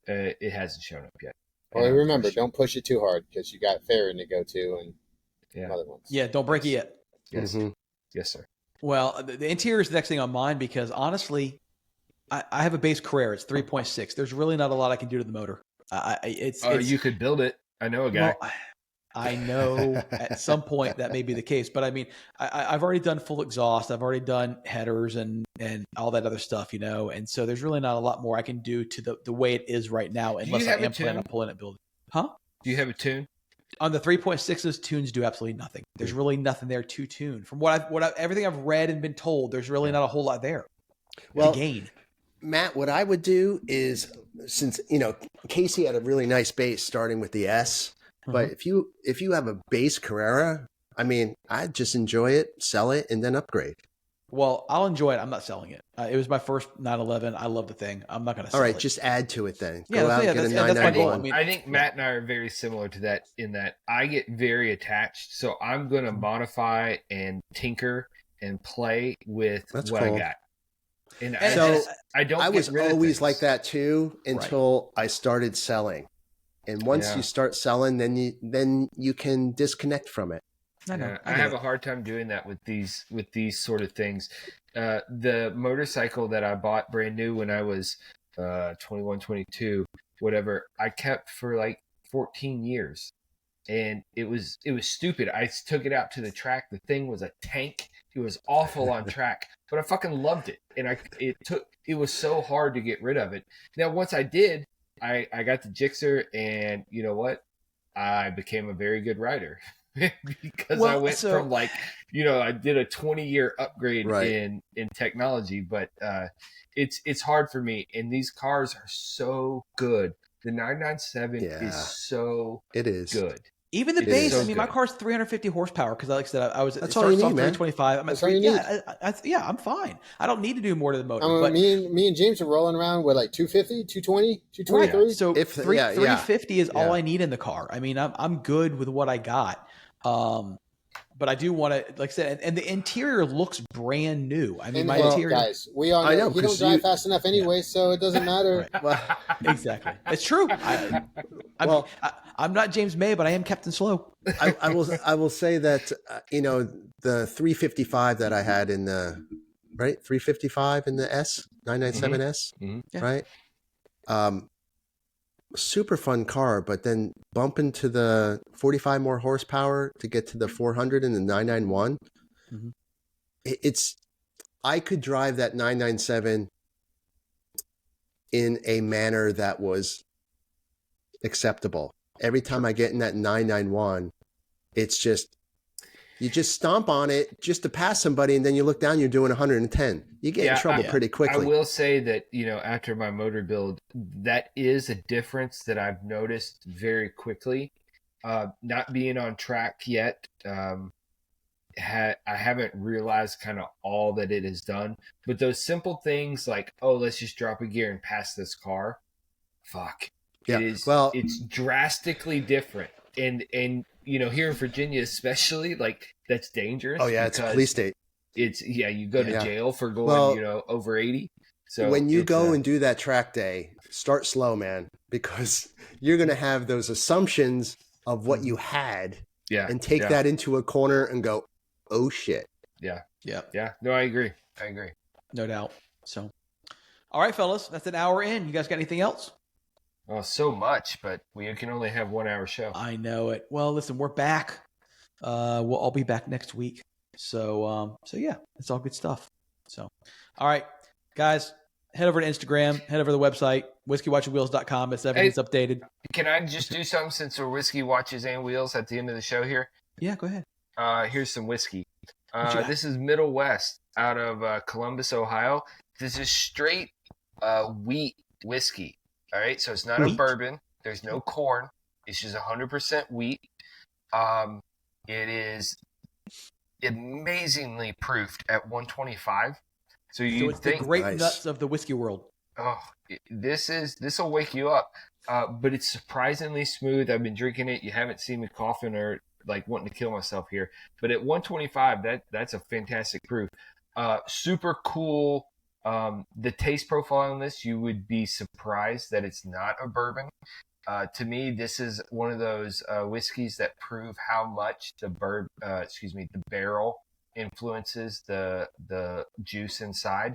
it hasn't shown up yet. Well, remember, don't push it too hard because you got Farron to go to and other ones. Yeah, don't break it yet. Yes, yes, sir. Well, the interior is the next thing on mine because honestly, I have a base Carrera. It's 3.6. There's really not a lot I can do to the motor. You could build it. I know a guy. Well, I know at some point that may be the case, but I mean, I've already done full exhaust. I've already done headers and all that other stuff, and so there's really not a lot more I can do to the way it is right now, unless I am planning on pulling it, building. Huh? Do you have a tune? On the 3.6s, tunes do absolutely nothing. There's really nothing there to tune. From everything I've read and been told, there's really not a whole lot there. Well, to gain. Matt, what I would do is, since Casey had a really nice base starting with the S. But if you have a base Carrera, I mean, I'd just enjoy it, sell it, and then upgrade. Well, I'll enjoy it. I'm not selling it. It was my first 911. I love the thing. I'm not going to sell it. All right, just add to it then. Yeah, Go out and get a 991. I think Matt and I are very similar to that in that I get very attached. So I'm going to modify and tinker and play with what I got. And I was always like that too until I started selling. And once you start selling, then you can disconnect from it. I have a hard time doing that with these sort of things. The motorcycle that I bought brand new when I was 21, 22, whatever, I kept for like 14 years. And it was stupid. I took it out to the track. The thing was a tank. It was awful on track, but I fucking loved it. And it was so hard to get rid of it. Now, once I did, I got the Gixxer, and you know what? I became a very good rider because I went from I did a 20-year upgrade in technology, but it's hard for me. And these cars are so good. The 997 is so good. Even the base, I mean, my car's 350 horsepower because, like I said, I was that's all you need, man. 325. I'm at 3. Yeah, I'm fine. I don't need to do more to the motor. But me and James are rolling around with like 250, 220, 223. Right. So 350 is all I need in the car. I mean, I'm good with what I got. But I do want to, like I said, and the interior looks brand new. I mean, my interior. Guys, we all know you don't drive fast enough anyway, so it doesn't matter. Right. Well, exactly. It's true. I'm not James May, but I am Captain Slow. I will say that, the 355 that I had in the, 355 in the S, 997S, right? Super fun car, but then bump into the 45 more horsepower to get to the 400 in the 991. I could drive that 997 in a manner that was acceptable. Every time I get in that 991, it's just, you just stomp on it just to pass somebody, and then you look down, you're doing 110. You get in trouble pretty quickly. I will say that, after my motor build, that is a difference that I've noticed very quickly. Not being on track yet, I haven't realized kind of all that it has done. But those simple things like, let's just drop a gear and pass this car. Fuck. Yeah. It's drastically different. And here in Virginia especially, like, that's dangerous. Oh yeah, it's a police state. It's you go to jail for going over 80. So when you go and do that track day, start slow, man, because you're going to have those assumptions of what you had, and take that into a corner and go, oh shit. Yeah. No, I agree. No doubt. So, all right, fellas, that's an hour in. You guys got anything else? Oh, so much, but we can only have 1 hour show. I know it. Well, listen, we're back. We'll all be back next week. So yeah, it's all good stuff. So, all right, guys, head over to Instagram, head over to the website, whiskeywatchwheels.com. Everything's updated. Can I just do something since we're whiskey watches and wheels at the end of the show here? Yeah, go ahead. Here's some whiskey. This is Middle West out of Columbus, Ohio. This is straight wheat whiskey. All right, so it's not a bourbon. There's no corn. It's just 100% wheat. It is amazingly proofed at 125. So it's the grape nuts of the whiskey world. Oh, this will wake you up. But it's surprisingly smooth. I've been drinking it. You haven't seen me coughing or like wanting to kill myself here. But at 125, that's a fantastic proof. Super cool. The taste profile on this, you would be surprised that it's not a bourbon. To me, this is one of those whiskeys that prove how much the barrel influences the juice inside.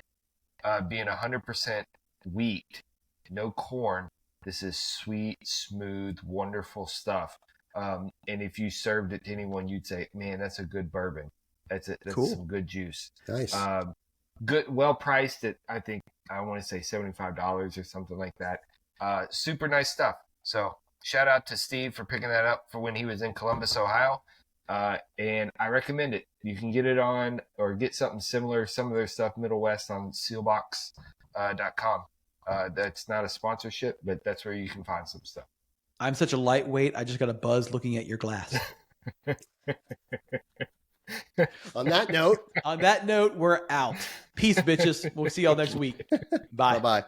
Being 100% wheat, no corn. This is sweet, smooth, wonderful stuff. And if you served it to anyone, you'd say, "Man, that's a good bourbon. That's cool. Some good juice." Nice. Good, well priced at, I think, I want to say $75 or something like that. Super nice stuff. So shout out to Steve for picking that up for when he was in Columbus, Ohio. And I recommend it. You can get it on or get something similar, some of their stuff, Middle West, on sealbox.com. That's not a sponsorship, but that's where you can find some stuff. I'm such a lightweight. I just got a buzz looking at your glass. On that note, we're out. Peace, bitches. We'll see y'all next week. Bye. Bye-bye.